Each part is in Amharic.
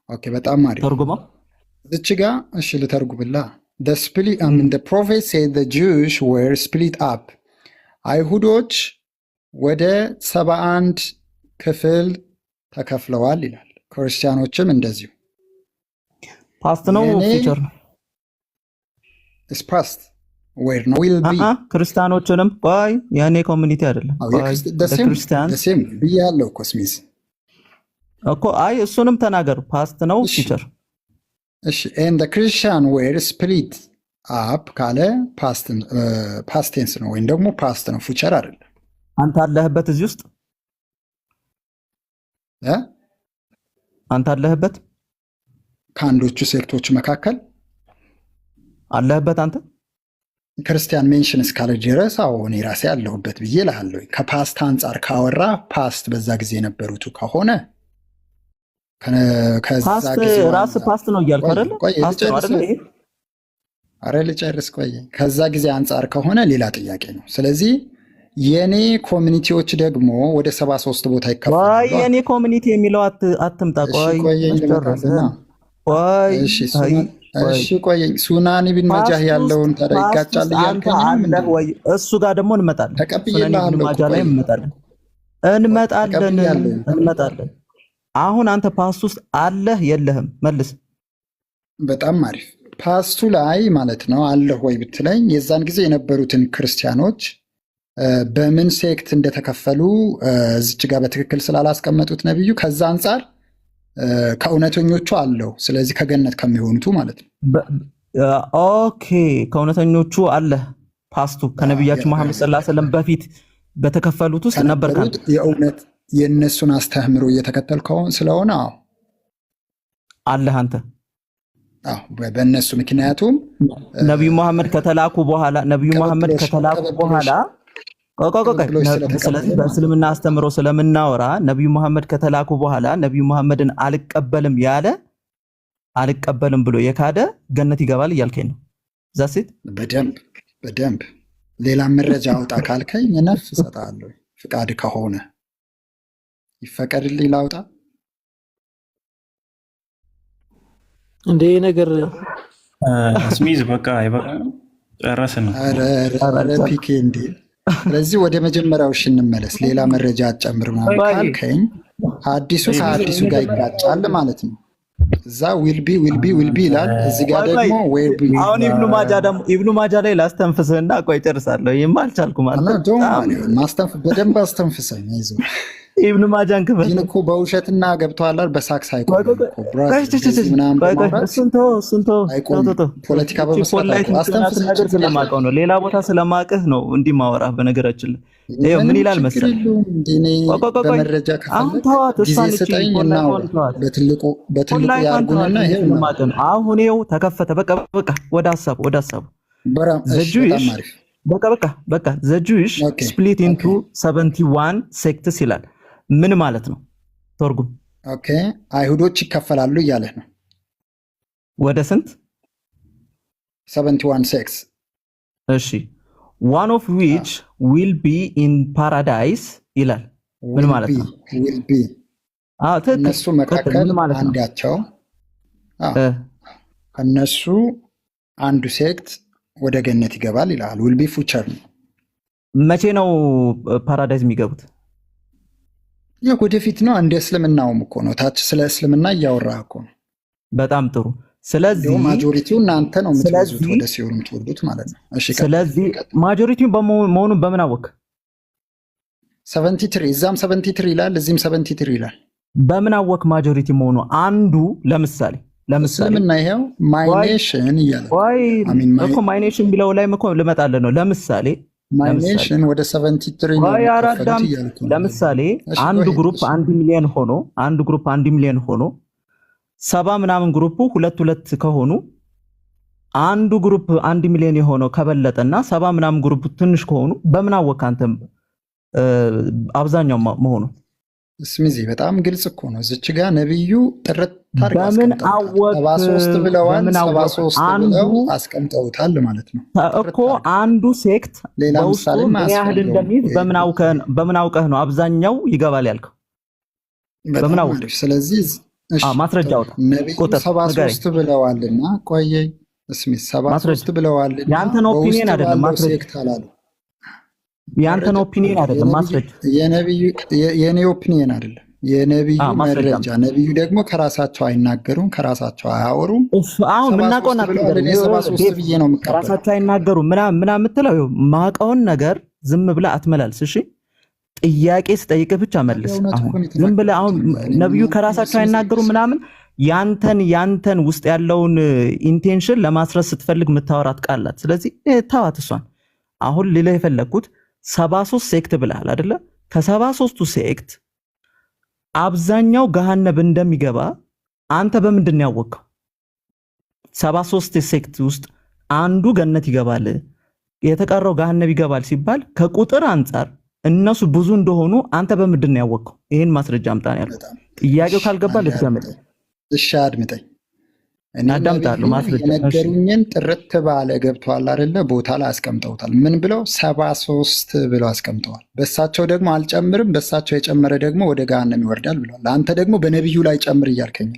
ኦኬ በጣም አሪፍ ተርጉመው እዚች ጋ እሺ ልተርጉምላ the split I mean the prophet said the Jews were split up አይሁዶች ወደ 71 ክፍል ተከፍለዋል ይላል ክርስቲያኖችም እንደዚሁ ፓስት ነው ፊቸር ነው is past where no will be ክርስቲያኖችንም ቆይ ያኔ ኮሚኒቲ አይደለም ቆይ ክርስቲያን the same ብያለሁ ኮስሚስ እኮ አይ እሱንም ተናገር ፓስት ነው ፊቸር እሺ and the Christian were split up ካለ past tense ነው ወይም ደግሞ past ነው ፊቸር አይደለም አንተ አለህበት እዚህ ውስጥ አንተ አለህበት ከአንዶቹ ሴክቶች መካከል አለህበት አንተ ክርስቲያን ሜንሽን እስካለ ድረስ አሁን ራሴ ያለሁበት ብዬ እልሃለሁ ከፓስት አንጻር ካወራ ፓስት በዛ ጊዜ የነበሩት ከሆነ ከዛ ጊዜ ራስ ፓስት ነው እያልኩ አይደል ፓስት ነው አይደል ይሄ አረ ልጨርስ ቆይ ከዛ ጊዜ አንጻር ከሆነ ሌላ ጥያቄ ነው ስለዚህ የኔ ኮሚኒቲዎች ደግሞ ወደ 73 ቦታ ይከፋሉ ወይ የኔ ኮሚኒቲ የሚለው አትምጣ ቆይ ቆይ እሺ ቆይ ሱናኒ ቢን መጃህ ያለውን ተረጋጫል ያልከኝ አለ ወይ እሱ ጋር ደግሞ እንመጣለን ተቀብየናል ማጃ ላይ እንመጣለን አሁን አንተ ፓስት ውስጥ አለህ የለህም መልስ በጣም አሪፍ ፓስቱ ላይ ማለት ነው አለህ ወይ ብትለኝ የዛን ጊዜ የነበሩትን ክርስቲያኖች በምን ሴክት እንደተከፈሉ እዚች ጋር በትክክል ስላላስቀመጡት ነብዩ ከዛ አንፃር ከእውነተኞቹ አለው ስለዚህ ከገነት ከሚሆኑት ማለት ነው ኦኬ ከእውነተኞቹ አለ ፓስቱ ከነብያችን መሐመድ ሰለላሁ ዐለይሂ ወሰለም በፊት በተከፈሉት ውስጥ ነበር ካን የእውነት የነሱን አስተምህሮ እየተከተልከው ስለሆነ አለ አንተ በእነሱ ምክንያቱም ነብዩ መሐመድ ከተላኩ በኋላ ስለዚህ በእስልምና አስተምሮ ስለምናወራ ነብዩ መሐመድ ከተላኩ በኋላ ነብዩ መሐመድን አልቀበልም ብሎ የካደ ገነት ይገባል እያልከኝ ነው ዛሲት በደንብ ሌላ መረጃ አውጣ ካልከኝ ነፍስ እሰጣለሁ ፍቃድ ከሆነ ይፈቀድልኝ ላውጣ እንዴ ነገር ስሚዝ በቃ አይበቃ ጨረስን አረ ፒኬ እንዴ ስለዚህ ወደ መጀመሪያው እንመለስ ሌላ መረጃ አጨምር ማለት ካልከኝ አዲሱ ከአዲሱ ጋር ይጋጫል ማለት ነው እዛ will be ይላል እዚህ ጋር ደግሞ where be አሁን ኢብኑ ማጃ ላይ ላስተንፍስህና ቆይ ጨርሳለሁ ይሄማ አልቻልኩም ማለት ነው ማስተንፈስ በደንብ አስተንፍሰኝ አይዞህ ኢብኑ ማጃን ክፈል ይሄን እኮ በውሸትና ገብቷል በሳክስ አይቆም ስንቶ ፖለቲካ በመሰረት አስተንፍስ ነገር ስለማቀው ነው ሌላ ቦታ ስለማቀህ ነው እንዲህ ማወራህ በነገራችን ላይ ምን ይላል መሰለህ በመረጃ ከፈለክ ጊዜ ስጠኝና በትልቁ ያርጉንና ይሄ አሁን ይሄው ተከፈተ በቃ ወደ ሐሳቡ በቃ the Jewish split into 71 sects ይላል ምን ማለት ነው ተርጉም ኦኬ አይሁዶች ይከፈላሉ እያለህ ነው ወደ ስንት 71 sects እሺ one of which will be in paradise ይላል ምን ማለት ነው will be እነሱ መካከል አንዳቸው ከነሱ አንዱ ሴክት ወደ ገነት ይገባል ይላል will be future ነው መቼ ነው ፓራዳይዝ የሚገቡት ወደፊት ነው እንደ እስልምናውም እኮ ነው ታች ስለ እስልምና እያወራህ እኮ ነው በጣም ጥሩ ስለዚህ ማጆሪቲው እናንተ ነው የምትወዙት ወደ ሲኦል የምትወዱት ማለት ነው እሺ ስለዚህ ማጆሪቲው በመሆኑን በምን አወቅ 73 እዛም 73 ይላል እዚህም 73 ይላል በምን አወቅ ማጆሪቲ መሆኑ አንዱ ለምሳሌ እስልምና ይሄው ማይ ኔሽን ይላል እኮ ማይ ኔሽን ቢለው ላይ እኮ ልመጣለን ነው ለምሳሌ ማይ ኔሽን ወደ 73 ነው ለምሳሌ አንዱ ግሩፕ 1 ሚሊዮን ሆኖ 70 ምናምን ግሩፕ ሁለት ከሆኑ አንዱ ግሩፕ 1 ሚሊዮን የሆነው ከበለጠና 70 ምናምን ግሩፕ ትንሽ ከሆኑ በምን አወቅ አንተም አብዛኛው መሆኑ ስሚዚ በጣም ግልጽ እኮ ነው እዚች ጋር ነብዩ ጥርት ታርጋ በምን አወቅ 73 ብለዋል 73 ብለው አስቀምጠውታል ማለት ነው እኮ አንዱ ሴክት ሌላ ምሳሌ ያህል እንደሚይዝ በምን አውቀህ ነው አብዛኛው ይገባል ያልከው በምን አውቀህ ስለዚህ ማስረጃ አውጣ። ነቢዩ ቁጥር 73 ብለዋልና ቆየኝ ስሚት 73 ብለዋልና ያንተን ኦፒኒየን አይደለም ማስረጃ ሴክት አላሉ። ያንተን ኦፒኒየን አይደለም ማስረጃ የኔ ኦፒኒየን አይደለም የነቢዩ መረጃ። ነቢዩ ደግሞ ከራሳቸው አይናገሩም፣ ከራሳቸው አያወሩም። አሁን ምናውቀውን ብዬ ነው የምቀበለው። ከራሳቸው አይናገሩም ምናምን የምትለው ማውቀውን ነገር ዝም ብለህ አትመላልስ። እሺ ጥያቄ ስጠይቅህ ብቻ መልስ። አሁን ዝም ብለህ አሁን ነቢዩ ከራሳቸው አይናገሩም ምናምን ያንተን ውስጥ ያለውን ኢንቴንሽን ለማስረስ ስትፈልግ የምታወራት ቃላት። ስለዚህ ተዋት እሷን። አሁን ልልህ የፈለግኩት 73 ሴክት ብለሃል አይደለ? ከ73ቱ ሴክት አብዛኛው ገሃነብ እንደሚገባ አንተ በምንድን ነው ያወቅኸው? 73 ሴክት ውስጥ አንዱ ገነት ይገባል የተቀረው ገሃነብ ይገባል ሲባል ከቁጥር አንጻር እነሱ ብዙ እንደሆኑ አንተ በምንድን ነው ያወቅኸው? ይሄን ማስረጃ አምጣ ነው ያልኩት። ጥያቄው ካልገባ ልትገምጥ። እሺ አድምጠኝ። አዳምጣለሁ። ማስረጃ የነገሩኝን ጥርት ባለ ገብተዋል አይደለ? ቦታ ላይ አስቀምጠውታል። ምን ብለው 73 ብለው አስቀምጠዋል። በሳቸው ደግሞ አልጨምርም፣ በሳቸው የጨመረ ደግሞ ወደ ገሃነም ይወርዳል ብለዋል። አንተ ደግሞ በነቢዩ ላይ ጨምር እያልከኝ።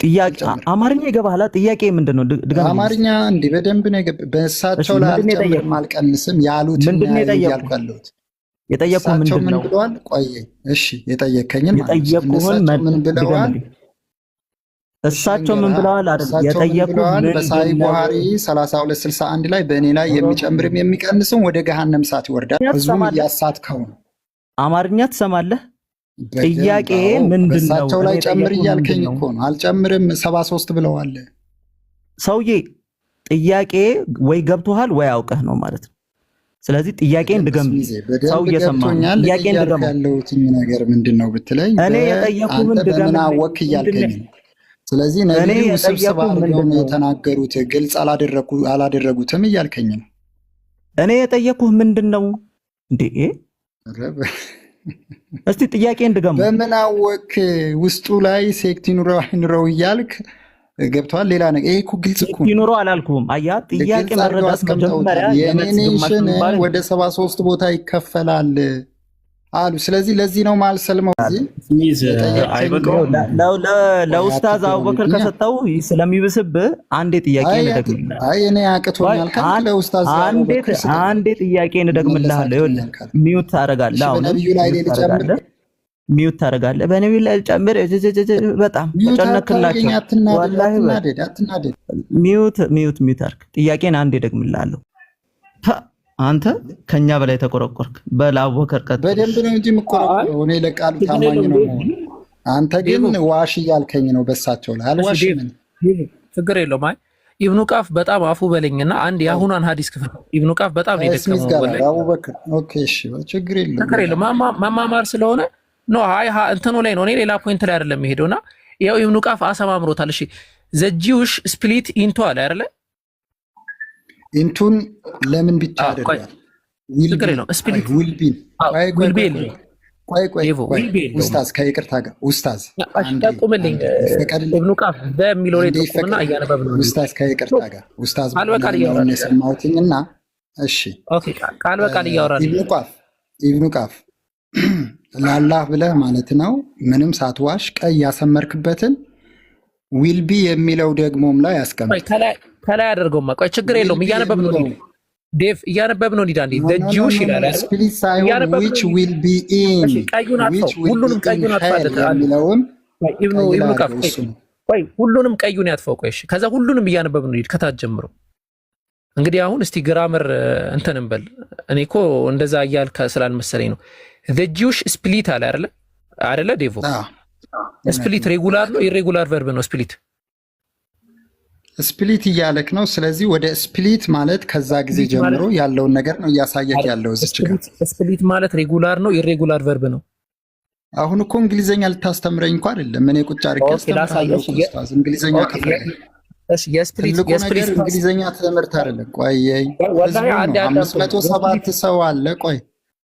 ጥያቄ አማርኛ ይገባሃል? ጥያቄ ምንድን ነው? አማርኛ እንዲህ በደንብ ነው የገባኝ። በሳቸው ላይ አልጨምርም አልቀንስም ያሉት ምንድን ነው እያልኩ ያለሁት። የጠየቁህ ምንድን ነው? ብለዋል? ቆይ እሺ የጠየከኝን ምን ብለዋል? እሳቸው ምን ብለዋል? የጠየቁህ በሳሂህ ቡኻሪ 3261 ላይ በእኔ ላይ የሚጨምርም የሚቀንስም ወደ ገሃነም እሳት ይወርዳል። ህዝቡን እያሳትከው ነው። አማርኛ ትሰማለህ? ጥያቄ ምንድን ነው? እሳቸው ላይ ጨምር እያልከኝ እኮ ነው። አልጨምርም 73 ብለዋል። ሰውዬ ጥያቄ ወይ ገብቶሃል ወይ አውቀህ ነው ማለት ነው። ስለዚህ ጥያቄን ድገም። ሰው እየሰማ ጥያቄን ድገም። ያለሁት ነገር ምንድን ነው ብትለኝ እኔ የጠየኩህን ድገም። ወክ እያልከኝ ነው። ስለዚህ ነቢዩ ውስብስብ አድርገው ነው የተናገሩት፣ ግልጽ አላደረጉትም እያልከኝ ነው። እኔ የጠየኩህ ምንድን ነው እንዴ? እስቲ ጥያቄን ድገም። በምን አወክ? ውስጡ ላይ ሴክት ይኑረው እያልክ ገብተዋል። ሌላ ነገር ይሄ እኮ ግልጽ እኮ ይኑረው አላልኩም። አያ ጥያቄ መረዳት መጀመሪያ የኔ ኔሽን ወደ 73 ቦታ ይከፈላል አሉ። ስለዚህ ለዚህ ነው ማልሰልመው። ለኡስታዝ አቡበከር ከሰጠው ስለሚብስብህ አንዴ ጥያቄ እንደግምልሃለሁ። አይ እኔ አቅቶኛል ካልክ ለኡስታዝ አንዴ ጥያቄ እንደግምልሃለሁ። ሚውት ታደርጋለህ። አሁን ነብዩ ላይ ልጨምር ሚውት ታደርጋለህ። በነብዩ ላይ ልጨምር። በጣም ተጨነክላችሁ። ወላሂ አትናደድ። ሚውት አድርግ። ጥያቄን አንዴ ደግምልሃለሁ። አንተ ከኛ በላይ ተቆረቆርክ። በላወከር ቀጥ በደንብ ነው እንጂ የምቆረቆረው እኔ ለቃሉ ታማኝ ነው። አንተ ግን ዋሽ እያልከኝ ነው። በሳቸው ላይ አልዋሽም። ችግር የለውም። አይ ኢብኑ ቃፍ በጣም አፉ በለኝና አንድ የአሁኗን ሐዲስ ክፍል ኢብኑ ቃፍ በጣም ነው የደከመው። አቡበከር ኦኬ፣ እሺ፣ ችግር የለውም። ማማማር ስለሆነ ነው። አይ እንትኑ ላይ ነው። እኔ ሌላ ፖይንት ላይ አይደለም የሄደውና ያው ኢብኑ ቃፍ አሰማምሮታል። እሺ ዘጂውሽ ስፕሊት ኢንቱ አለ አይደለ? ኢንቱን ለምን ብቻ አይደለም ኡስታዝ ከይቅርታ ጋር ኡስታዝ አቁምልኝ። ኢብኑ ቃፍ በሚለው ላይ ተቆምና እያነበብ ነው። ኡስታዝ ከይቅርታ ጋር ኡስታዝ ነው የሰማሁትኝና እሺ ኦኬ፣ ቃል በቃል እያወራን ኢብኑ ቃፍ ለአላህ ብለህ ማለት ነው ምንም ሳትዋሽ ቀይ ያሰመርክበትን ዊልቢ የሚለው ደግሞም ላይ ያስቀምጥ። ከላይ አደርገውማ። ቆይ ችግር የለውም። እያነበብ ነው ዴቭ፣ እያነበብ ነው። ኒዳ እንዴ ጂውሽ ይላል ስፕሊት ሳይሆን which will be in ቀዩን አጥፋው። ሁሉንም ቀዩን አጥፋው የሚለውን ኢብኑ ቃፍ ቆይ ሁሉንም ቀዩን ያጥፋው። ቆይ እሺ፣ ከዛ ሁሉንም እያነበብ ነው ከታች ጀምሮ። እንግዲህ አሁን እስቲ ግራመር እንትንም በል። እኔ እኮ እንደዛ እያልክ ስላልመሰለኝ ነው። the Jewish split አለ አይደለ ዴቮ? ስፕሊት ሬጉላር ነው ኢሬጉላር ቨርብ ነው? ስፕሊት እያለክ ነው። ስለዚህ ወደ ስፕሊት ማለት ከዛ ጊዜ ጀምሮ ያለውን ነገር ነው እያሳየክ ያለው እዚች ጋር። ስፕሊት ማለት ሬጉላር ነው ኢሬጉላር ቨርብ ነው? አሁን እኮ እንግሊዘኛ ልታስተምረኝ እንኳን አይደለም። እኔ ቁጭ አድርጌ አስተምራለሁ። ኡስታዝ እንግሊዘኛ ከፈለክ የስፕሊት እንግሊዘኛ ትምህርት አይደለም። ቆየኝ 507 ሰው አለ። ቆይ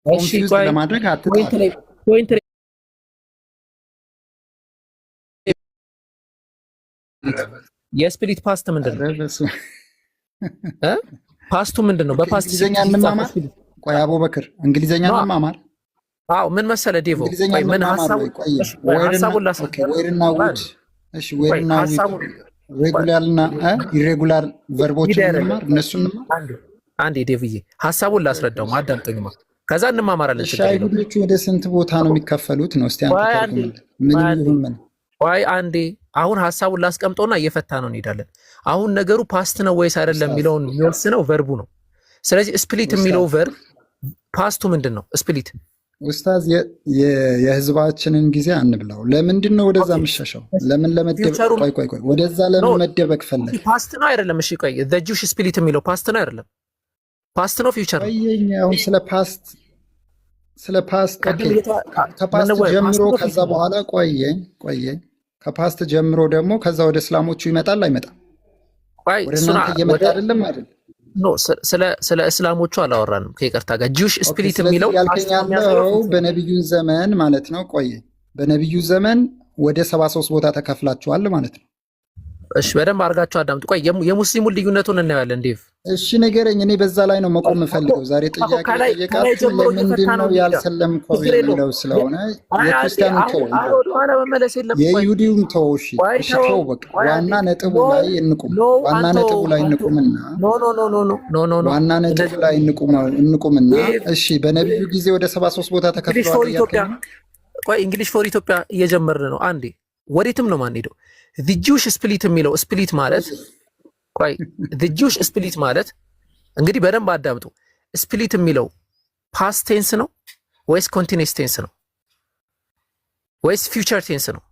ኮንፊውዝ ለማድረግ አትጣል። የስፕሊት ፓስት ምንድነው? ፓስቱ ምንድነው? በፓስት እንግሊዘኛ እንማማር። ቆይ አቡበክር እንግሊዘኛ እንማማር። አዎ ምን መሰለ ዴቮ እንግሊዘኛ ቆይ ምን መማማር ሐሳቡ ወይ ቆይ ሐሳቡን ኦኬ ላስረዳው ዌርና ውድ እሺ ዌርና ውድ ሐሳቡን ሬጉላርና ኢሬጉላር ቨርቦችን እንማር እነሱን እንማር አንዴ ዴቭዬ ሐሳቡን ላስረዳው አዳምጠኝማ ከዛ እንማማራለን ችግር የለውም አይሁዶቹ ወደ ስንት ቦታ ነው የሚከፈሉት ነው እስቲ አንተ ተርጉም ምን ይሁን ምን ቆይ አንዴ አሁን ሐሳቡን ላስቀምጠውና እየፈታ ነው እንሄዳለን አሁን ነገሩ ፓስት ነው ወይስ አይደለም የሚለውን የሚወስነው ቨርቡ ነው ስለዚህ ስፕሊት የሚለው ቨርብ ፓስቱ ምንድነው ስፕሊት ኡስታዝ የህዝባችንን ጊዜ አንብላው ለምንድን ነው ወደዛ መሸሻው ለምን ለመደበቅ ቆይ ወደዛ ለምን መደበቅ ፈለግ ፓስት ነው አይደለም እሺ ቆይ the Jewish split የሚለው ፓስት ነው አይደለም ፓስት ነው ፊውቸር ነው አሁን ስለ ፓስት ከፓስት ጀምሮ ከዛ በኋላ ቆየ ከፓስት ጀምሮ ደግሞ ከዛ ወደ እስላሞቹ ይመጣል አይመጣም ወደ እናንተ እየመጣ አይደለም አይደል ኖ ስለ እስላሞቹ አላወራንም ከይቅርታ ጋር ጂውሽ ስፒሪት የሚለው ያልከኛለው በነብዩ ዘመን ማለት ነው ቆየ በነብዩ ዘመን ወደ 73 ቦታ ተከፍላችኋል ማለት ነው እሺ በደንብ አድርጋችሁ አዳምጡ ቆይ የሙስሊሙን ልዩነቱን እናያለን ዴቭ እሺ ንገረኝ እኔ በዛ ላይ ነው መቆም ፈልገው ዛሬ ጥያቄ ጠየቃችሁ ለምንድን ነው ያልሰለምከው የሚለው ስለሆነ የክርስቲያኑ ተው የይሁዲውም ተው እሺ ተው በቃ ዋና ነጥቡ ላይ እንቁምና ዋና ነጥቡ ላይ እንቁምና እሺ በነብዩ ጊዜ ወደ 73 ቦታ ተከፍሏል ያልከኝ ቆይ እንግሊሽ ፎር ኢትዮጵያ እየጀመርን ነው አንዴ ወዴትም ነው ማን ሄደው the Jewish split የሚለው split ማለት ቆይ the Jewish split ማለት እንግዲህ በደንብ አዳምጡ split የሚለው past tense ነው ወይስ continuous tense ነው ወይስ future tense ነው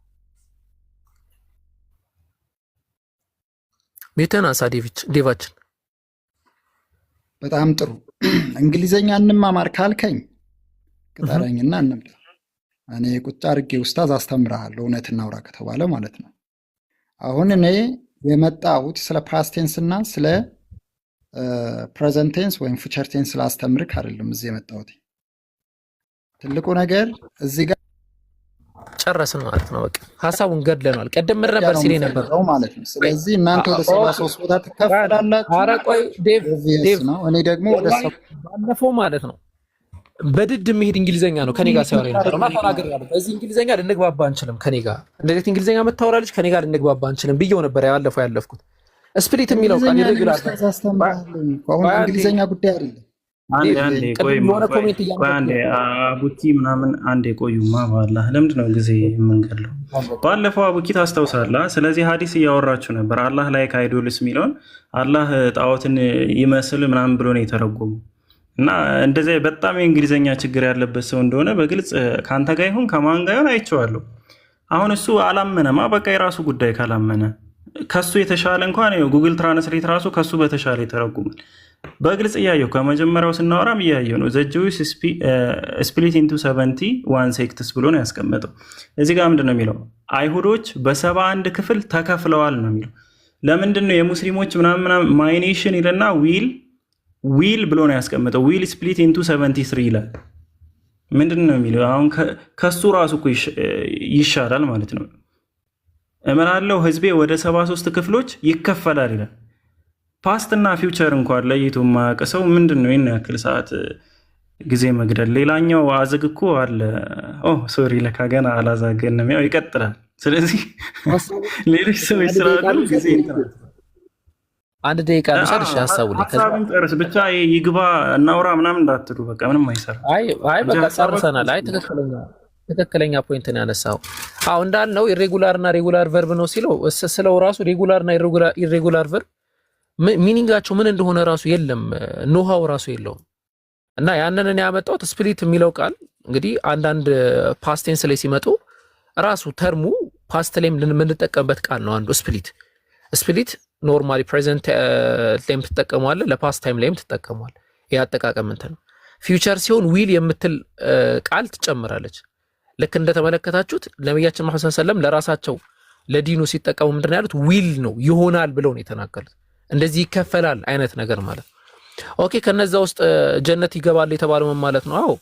ሚተና ዴቫችን በጣም ጥሩ እንግሊዘኛ እንማማር ካልከኝ ቅጠረኝና እንምጣ እኔ ቁጭ አድርጌ ኡስታዝ አስተምርሃለሁ እውነት እናውራ ከተባለ ማለት ነው አሁን እኔ የመጣሁት ስለ ፓስት ቴንስ እና ስለ ፕሬዘንት ቴንስ ወይም ፊውቸር ቴንስ ላስተምርክ አይደለም እዚህ የመጣሁት ትልቁ ነገር እዚህ ጋር ጨረስን ማለት ነው በቃ ሐሳቡን ገድለናል ቀደም ምን ነበር ሲል ነበር ማለት ነው ስለዚህ እናንተ ወደ 73 ቦታ ተከፋላላችሁ ኧረ ቆይ ዴቭ ነው እኔ ደግሞ ወደ ባለፈው ማለት ነው በድድ መሄድ እንግሊዘኛ ነው ከኔ ጋር ሲያወራ ነበር ማለት ተናገር ያለው በዚህ እንግሊዘኛ ልንግባባ አንችልም ከኔ ጋር እንደዚህ እንግሊዘኛ መታወራለች ከኔ ጋር ልንግባባ አንችልም ብየው ነበር ያለፍኩት ስፕሊት የሚለው ቃል ይረግላል አሁን እንግሊዘኛ ጉዳይ አይደለም አንዴ አቡኪ ምናምን አንዴ ቆዩማ በአላህ ለምንድን ነው ጊዜ የምንገድለው ባለፈው አቡኪ ታስታውሳለህ ስለዚህ ሐዲስ እያወራችሁ ነበር አላህ ላይ ካይዶልስ የሚለውን አላህ ጣዖትን ይመስል ምናምን ብሎ ነው የተረጎመው እና እንደዚህ በጣም የእንግሊዘኛ ችግር ያለበት ሰው እንደሆነ በግልጽ ካንተ ጋር ይሁን ከማን ጋር ይሁን አይቼዋለሁ አሁን እሱ አላመነማ በቃ የራሱ ጉዳይ ካላመነ ከሱ የተሻለ እንኳን ጉግል ትራንስሌት ራሱ ከሱ በተሻለ ይተረጉማል በግልጽ እያየሁ ከመጀመሪያው ስናወራም እያየሁ ነው ዘ ጂውስ ስፕሊት ኢንቱ 71 ሴክትስ ብሎ ነው ያስቀመጠው እዚህ ጋር ምንድን ነው የሚለው አይሁዶች በ71 ክፍል ተከፍለዋል ነው የሚለው ለምንድን ነው የሙስሊሞች ምናምን ማይኔሽን ይልና ዊል ብሎ ነው ያስቀመጠው ዊል ስፕሊት ኢንቱ 73 ይላል ምንድን ነው የሚለው አሁን ከሱ ራሱ እኮ ይሻላል ማለት ነው እመናለው ህዝቤ ወደ 73 ክፍሎች ይከፈላል ይላል ፓስት እና ፊውቸር እንኳን ለይቶ ማያውቅ ሰው ምንድን ነው ይሄን ያክል ሰዓት ጊዜ መግደል ሌላኛው አዘግ እኮ አለ ሶሪ ለካ ገና አላዛገንም ያው ይቀጥላል ስለዚህ ሌሎች ሰዎች ስላሉ ጊዜ እንትን አንድ ደቂቃ ልሰጥሽ ሐሳቡ ላይ ሐሳቡን ጨርስ ብቻ ይግባ እናውራ ምናምን እንዳትሉ በቃ ምንም አይሰራ አይ በቃ ጨርሰናል አይ ትክክለኛ ፖይንት ነው ያነሳው አው እንዳልነው ኢሬጉላር እና ሬጉላር ቨርብ ነው ስለው ራሱ ሬጉላር እና ኢሬጉላር ቨርብ ሚኒንጋቸው ምን እንደሆነ ራሱ የለም ኖሃው ራሱ የለውም እና ያንን እኔ ያመጣሁት ስፕሊት የሚለው ቃል እንግዲህ አንዳንድ ፓስት ቴንስ ላይ ሲመጡ ራሱ ተርሙ ፓስት ላይም ልንጠቀምበት ቃል ነው አንዱ ስፕሊት ኖርማሊ ፕሬዘንት ላይም ትጠቀመዋለህ ለፓስት ታይም ላይም ትጠቀመዋለህ ያጠቃቀም እንትን ነው ፊውቸር ሲሆን ዊል የምትል ቃል ትጨምራለች ልክ እንደተመለከታችሁት ነብያችን መሐመድ ሰለላሁ ዐለይሂ ወሰለም ለራሳቸው ለዲኑ ሲጠቀሙ ምንድነው ያሉት ዊል ነው ይሆናል ብለው ነው የተናገሩት እንደዚህ ይከፈላል አይነት ነገር ማለት ኦኬ ከነዛ ውስጥ ጀነት ይገባል የተባለው ማለት ነው አዎ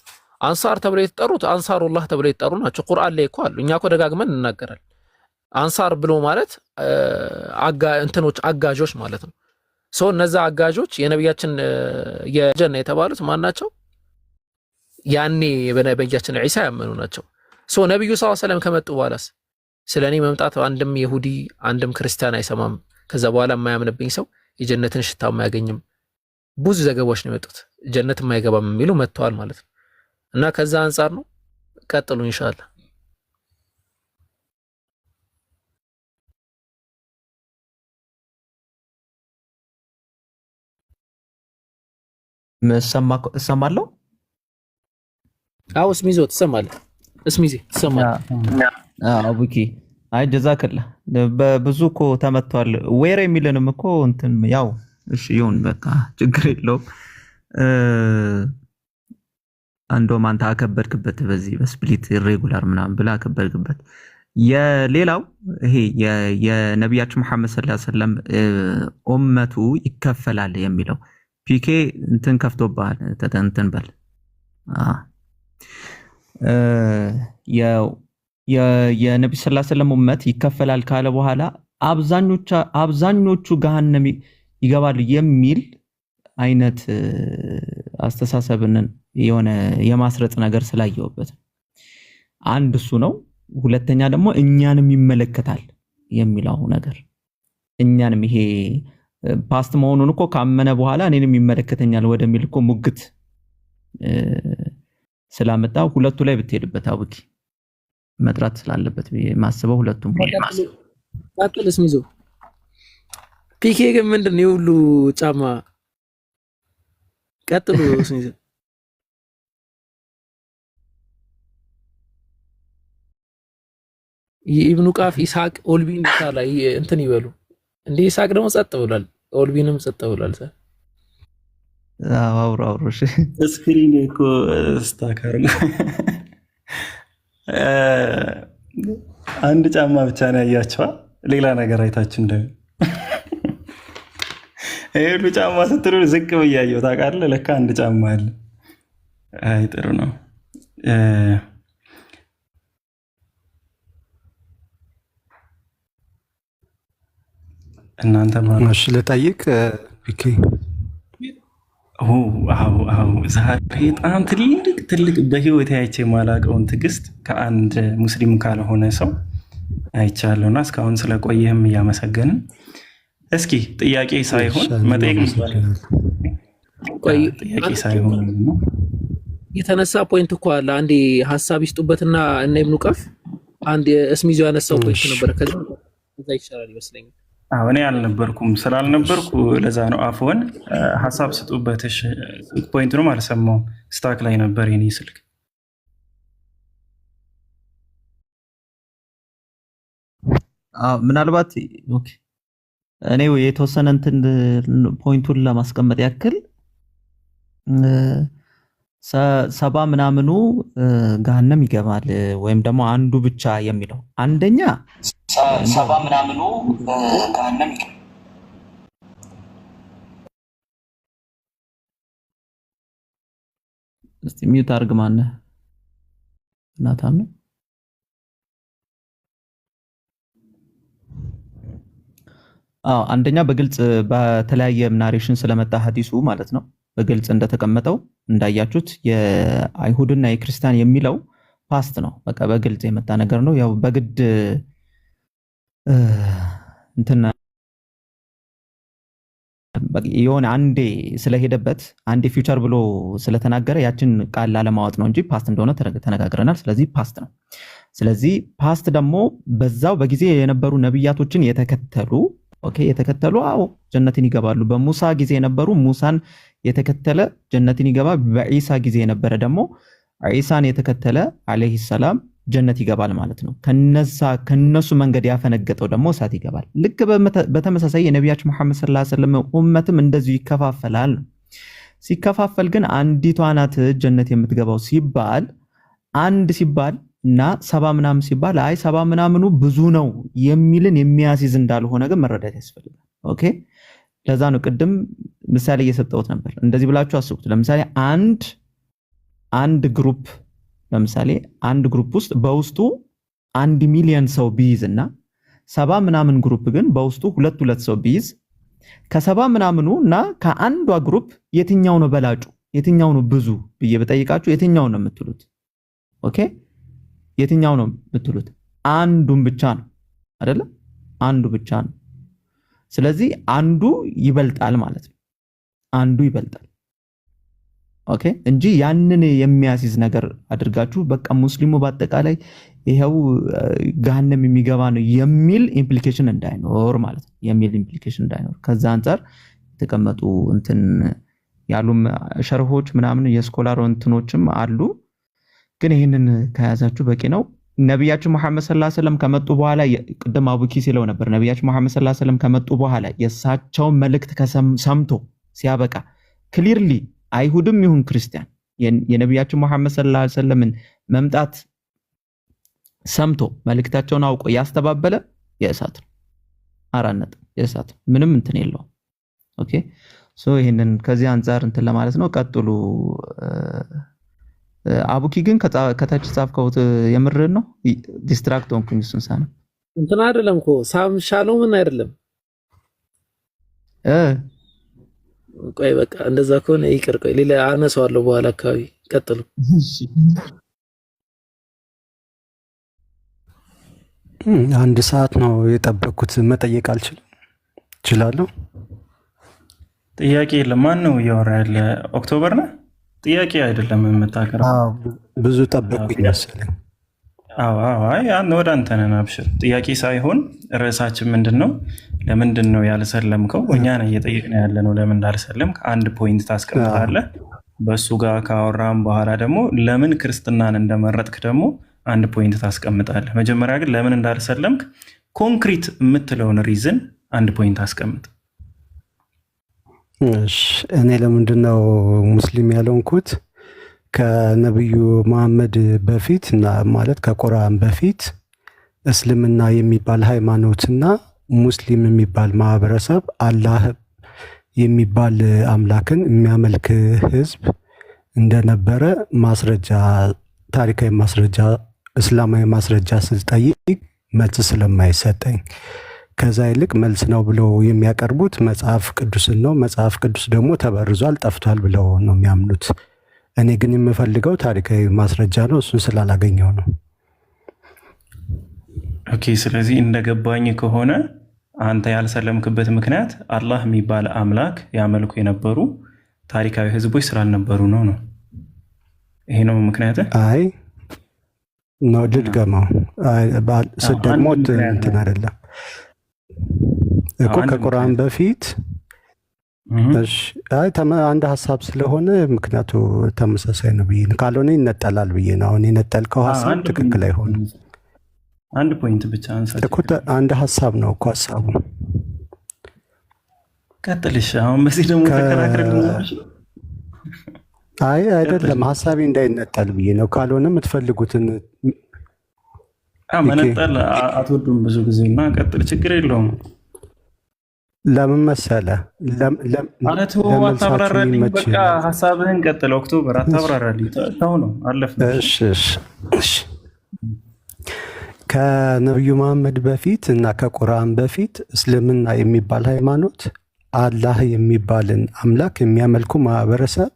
አንሳር ተብለው የተጠሩት አንሳሩላህ ተብለው የተጠሩ ናቸው ቁርአን ላይ እኮ አሉ እኛ እኮ ደጋግመን እናገራለን አንሳር ብሎ ማለት እንትኖች አጋጆች ማለት ነው እነዛ አጋጆች የነብያችን የጀነት የተባሉት ማን ናቸው ያኔ በነብያችን ዒሳ ያመኑ ናቸው። ሶ ነብዩ ሰለላሁ ዐለይሂ ወሰለም ከመጡ በኋላስ ስለኔ መምጣት አንድም ይሁዲ አንድም ክርስቲያን አይሰማም። ከዛ በኋላ የማያምንብኝ ሰው የጀነትን ሽታ የማያገኝም። ብዙ ዘገባዎች ነው የመጡት ጀነት የማይገባም የሚሉ መጥተዋል ማለት ነው። እና ከዛ አንፃር ነው። ቀጥሉ ኢንሻአላህ። እሰማለሁ። አዎ እስሚዞ ትሰማለህ? እስሚዜ ትሰማለህ? አቡኪ አይ ጀዛከላ በብዙ እኮ ተመቷል። ዌር የሚልንም እኮ እንትን ያው እሺ ይሁን በቃ ችግር የለውም። አንዶም አንተ አከበድክበት በዚህ በስፕሊት ኢሬጉላር ምናምን ብላ አከበድክበት። የሌላው ይሄ የነቢያችን መሐመድ ሰለላሁ ዐለይሂ ወሰለም ኡመቱ ይከፈላል የሚለው ፒኬ እንትን ከፍቶብሃል ተተንተን በል የነብዩ ሰለላሁ ዐለይሂ ወሰለም ኡመት ይከፈላል ካለ በኋላ አብዛኞቹ ገሃነም ይገባሉ የሚል አይነት አስተሳሰብን የሆነ የማስረጽ ነገር ስላየውበት አንድ እሱ ነው። ሁለተኛ ደግሞ እኛንም ይመለከታል የሚለው ነገር እኛንም ይሄ ፓስት መሆኑን እኮ ካመነ በኋላ እኔንም ይመለከተኛል ወደሚል እኮ ሙግት ስላመጣ ሁለቱ ላይ ብትሄድበት አቡኪ መጥራት ስላለበት ማስበው ሁለቱም ቀጥል እስሚዞ። ፒኬ ግን ምንድን ነው ሁሉ ጫማ? ቀጥሉ እስሚዞ። ኢብኑ ቃፍ ኢስሐቅ ኦልቢን ላይ እንትን ይበሉ እንዴ። ኢስሐቅ ደግሞ ጸጥ ብሏል፣ ኦልቢንም ጸጥ ብሏል። አውራውሮሽ ስክሪን እኮ ስታከር አንድ ጫማ ብቻ ነው ያያቸዋ። ሌላ ነገር አይታችሁ እንደው ይሄ ሁሉ ጫማ ስትሉ ዝቅ ብያየው ታውቃለህ። ለካ አንድ ጫማ አለ። አይ ጥሩ ነው። እናንተ ማሽ ልጠይቅ ፒኬ ዛሬ በጣም ትልቅ በህይወት አይቼ የማላውቀውን ትዕግስት ከአንድ ሙስሊም ካልሆነ ሰው አይቻለሁና እስካሁን ስለቆየህም እያመሰገንን እስኪ ጥያቄ ሳይሆን መጠየቅ ጥያቄ ሳይሆን የተነሳ ፖይንት እኮ አለ። አንዴ ሀሳብ ይስጡበትና እና ኢብኑ ቃፍ አንድ እስሚዞ ያነሳው ፖይንት ነበር። ከዛ ይሻላል ይመስለኛል። እኔ አልነበርኩም ስላልነበርኩ ለዛ ነው። አፎን ሀሳብ ስጡበት። እሺ ፖይንቱንም አልሰማሁም። ስታክ ላይ ነበር የኔ ስልክ። ምናልባት ኦኬ እኔ የተወሰነ እንትን ፖይንቱን ለማስቀመጥ ያክል ሰባ ምናምኑ ገሃነም ይገባል ወይም ደግሞ አንዱ ብቻ የሚለው አንደኛ ሰባ ምናምኑ ገሃነም ይገባል። እስቲ ሚውት አድርግ። ማነህ ናታን ነው? አንደኛ በግልጽ በተለያየ ናሬሽን ስለመጣ ሐዲሱ ማለት ነው። በግልጽ እንደተቀመጠው እንዳያችሁት የአይሁድና የክርስቲያን የሚለው ፓስት ነው። በቃ በግልጽ የመጣ ነገር ነው። ያው በግድ እንትና የሆነ አንዴ ስለሄደበት አንዴ ፊውቸር ብሎ ስለተናገረ ያችን ቃል ላለማወጥ ነው እንጂ ፓስት እንደሆነ ተነጋግረናል። ስለዚህ ፓስት ነው። ስለዚህ ፓስት ደግሞ በዛው በጊዜ የነበሩ ነብያቶችን የተከተሉ የተከተሉ ጀነትን ይገባሉ። በሙሳ ጊዜ የነበሩ ሙሳን የተከተለ ጀነትን ይገባል። በኢሳ ጊዜ የነበረ ደግሞ ኢሳን የተከተለ አለይሂ ሰላም ጀነት ይገባል ማለት ነው። ከነሱ መንገድ ያፈነገጠው ደግሞ እሳት ይገባል። ልክ በተመሳሳይ የነቢያችን መሐመድ ሰለላሁ ዐለይሂ ወሰለም ኡመትም እንደዚሁ ይከፋፈላል። ሲከፋፈል ግን አንዲቷ ናት ጀነት የምትገባው ሲባል አንድ ሲባል እና ሰባ ምናምን ሲባል አይ ሰባ ምናምኑ ብዙ ነው የሚልን የሚያስይዝ እንዳልሆነ ግን መረዳት ያስፈልጋል። ኦኬ ለዛ ነው ቅድም ምሳሌ እየሰጠሁት ነበር። እንደዚህ ብላችሁ አስቡት። ለምሳሌ አንድ ግሩፕ ለምሳሌ አንድ ግሩፕ ውስጥ በውስጡ 1 ሚሊዮን ሰው ቢይዝና ሰባ ምናምን ግሩፕ ግን በውስጡ ሁለት ሰው ቢይዝ ከሰባ ምናምኑ እና ከአንዷ ግሩፕ የትኛው ነው በላጩ የትኛው ነው ብዙ ብዬ በጠይቃችሁ የትኛው ነው የምትሉት? ኦኬ የትኛው ነው የምትሉት? አንዱን ብቻ ነው አይደለ? አንዱ ብቻ ነው። ስለዚህ አንዱ ይበልጣል ማለት ነው። አንዱ ይበልጣል። ኦኬ እንጂ ያንን የሚያስይዝ ነገር አድርጋችሁ በቃ ሙስሊሙ በአጠቃላይ ይሄው ገሃነም የሚገባ ነው የሚል ኢምፕሊኬሽን እንዳይኖር ማለት ነው። የሚል ኢምፕሊኬሽን እንዳይኖር ከዛ አንፃር የተቀመጡ እንትን ያሉም ሸርሆች ምናምን የስኮላር እንትኖችም አሉ። ግን ይሄንን ከያዛችሁ በቂ ነው። ነብያችን መሐመድ ሰለላሁ ዐለይሂ ወሰለም ከመጡ በኋላ ቅድም አቡኪ ሲለው ነበር። ነብያችን መሐመድ ሰለላሁ ዐለይሂ ወሰለም ከመጡ በኋላ የእሳቸውን መልእክት ሰምቶ ሲያበቃ ክሊርሊ አይሁድም ይሁን ክርስቲያን የነብያችን መሐመድ ሰለላሁ ዐለይሂ ወሰለምን መምጣት ሰምቶ መልእክታቸውን አውቆ ያስተባበለ የእሳት ነው። አራነት የእሳት ምንም እንትን የለውም። ኦኬ ሶ ይሄንን ከዚህ አንፃር እንትን ለማለት ነው። ቀጥሉ። አቡኪ ግን ከታች ጻፍከው የምር ነው? ዲስትራክት ሆንኩኝ። እሱን ሳነ እንትን አይደለም እኮ ሳም ሻለው ምን አይደለም። ቆይ በቃ እንደዛ ከሆነ ይቅር። ቆይ ሌላ አነሳዋለሁ በኋላ አካባቢ። ቀጥሉ። አንድ ሰዓት ነው የጠበቅኩት። መጠየቅ አልችልም? እችላለሁ። ጥያቄ የለም። ማን ነው እያወራ ያለ? ኦክቶበር ነህ? ጥያቄ አይደለም የምታቀርበው። ብዙ ጠበቅኩኝ መሰለኝ። ወደ አንተ ነን። አብሽር። ጥያቄ ሳይሆን ርዕሳችን ምንድን ነው? ለምንድን ነው ያልሰለምከው? እኛ ነን እየጠየቅን ያለ ነው። ለምን እንዳልሰለምክ አንድ ፖይንት ታስቀምጣለህ። በእሱ ጋር ካወራም በኋላ ደግሞ ለምን ክርስትናን እንደመረጥክ ደግሞ አንድ ፖይንት ታስቀምጣለህ። መጀመሪያ ግን ለምን እንዳልሰለምክ ኮንክሪት የምትለውን ሪዝን አንድ ፖይንት አስቀምጥ። እኔ ለምንድነው ሙስሊም ያልሆንኩት? ከነብዩ መሐመድ በፊት እና ማለት ከቁርአን በፊት እስልምና የሚባል ሃይማኖትና ሙስሊም የሚባል ማህበረሰብ አላህ የሚባል አምላክን የሚያመልክ ህዝብ እንደነበረ ማስረጃ፣ ታሪካዊ ማስረጃ፣ እስላማዊ ማስረጃ ስጠይቅ መልስ ስለማይሰጠኝ ከዛ ይልቅ መልስ ነው ብለው የሚያቀርቡት መጽሐፍ ቅዱስን ነው። መጽሐፍ ቅዱስ ደግሞ ተበርዟል፣ ጠፍቷል ብለው ነው የሚያምኑት። እኔ ግን የምፈልገው ታሪካዊ ማስረጃ ነው። እሱን ስላላገኘው ነው። ኦኬ። ስለዚህ እንደገባኝ ከሆነ አንተ ያልሰለምክበት ምክንያት አላህ የሚባል አምላክ ያመልኩ የነበሩ ታሪካዊ ህዝቦች ስላልነበሩ ነው። ይሄ ነው ምክንያት? አይ ነው ድድገማው ደግሞ እንትን አይደለም እኮ ከቁርአን በፊት አንድ ሀሳብ ስለሆነ ምክንያቱ ተመሳሳይ ነው ብዬ ካልሆነ ይነጠላል ብዬ ነው። አሁን የነጠልከው ሀሳብ ትክክል አይሆንም። አንድ ፖይንት ብቻ እኮ አንድ ሀሳብ ነው እኮ ሀሳቡ። ቀጥልሽ። አሁን በዚህ ደግሞ ተከራክረን አይደለም ሀሳቤ እንዳይነጠል ብዬ ነው። ካልሆነ የምትፈልጉትን መነጠል አትወዱም ብዙ ጊዜ እና ቀጥል፣ ችግር የለውም። ለምን መሰለ ማለት አታብራራልኝ። በቃ ሀሳብህን ቀጥል። ኦክቶበር አታብራራልኝ። ተው ነው አለፍ። ከነቢዩ መሐመድ በፊት እና ከቁርአን በፊት እስልምና የሚባል ሃይማኖት አላህ የሚባልን አምላክ የሚያመልኩ ማህበረሰብ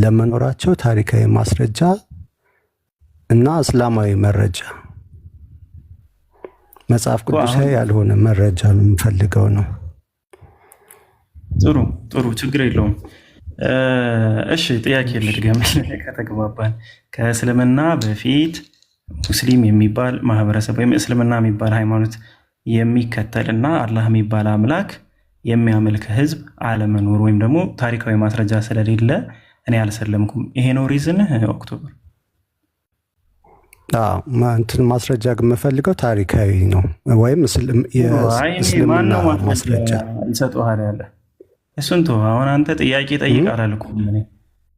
ለመኖራቸው ታሪካዊ ማስረጃ እና እስላማዊ መረጃ፣ መጽሐፍ ቅዱሳዊ ያልሆነ መረጃ ነው የምፈልገው ነው። ጥሩ ችግር የለውም። እሺ ጥያቄ ልድገም ከተግባባን። ከእስልምና በፊት ሙስሊም የሚባል ማህበረሰብ ወይም እስልምና የሚባል ሃይማኖት የሚከተል እና አላህ የሚባል አምላክ የሚያመልክ ህዝብ አለመኖር ወይም ደግሞ ታሪካዊ ማስረጃ ስለሌለ እኔ አልሰለምኩም። ይሄ ነው ሪዝንህ ኦክቶበር? እንትን ማስረጃ ግን የምፈልገው ታሪካዊ ነው ወይም የእስልምና ማስረጃ ይሰጡሃል ያለ እሱን ተው። አሁን አንተ ጥያቄ ጠይቅ አላልኩም እኔ።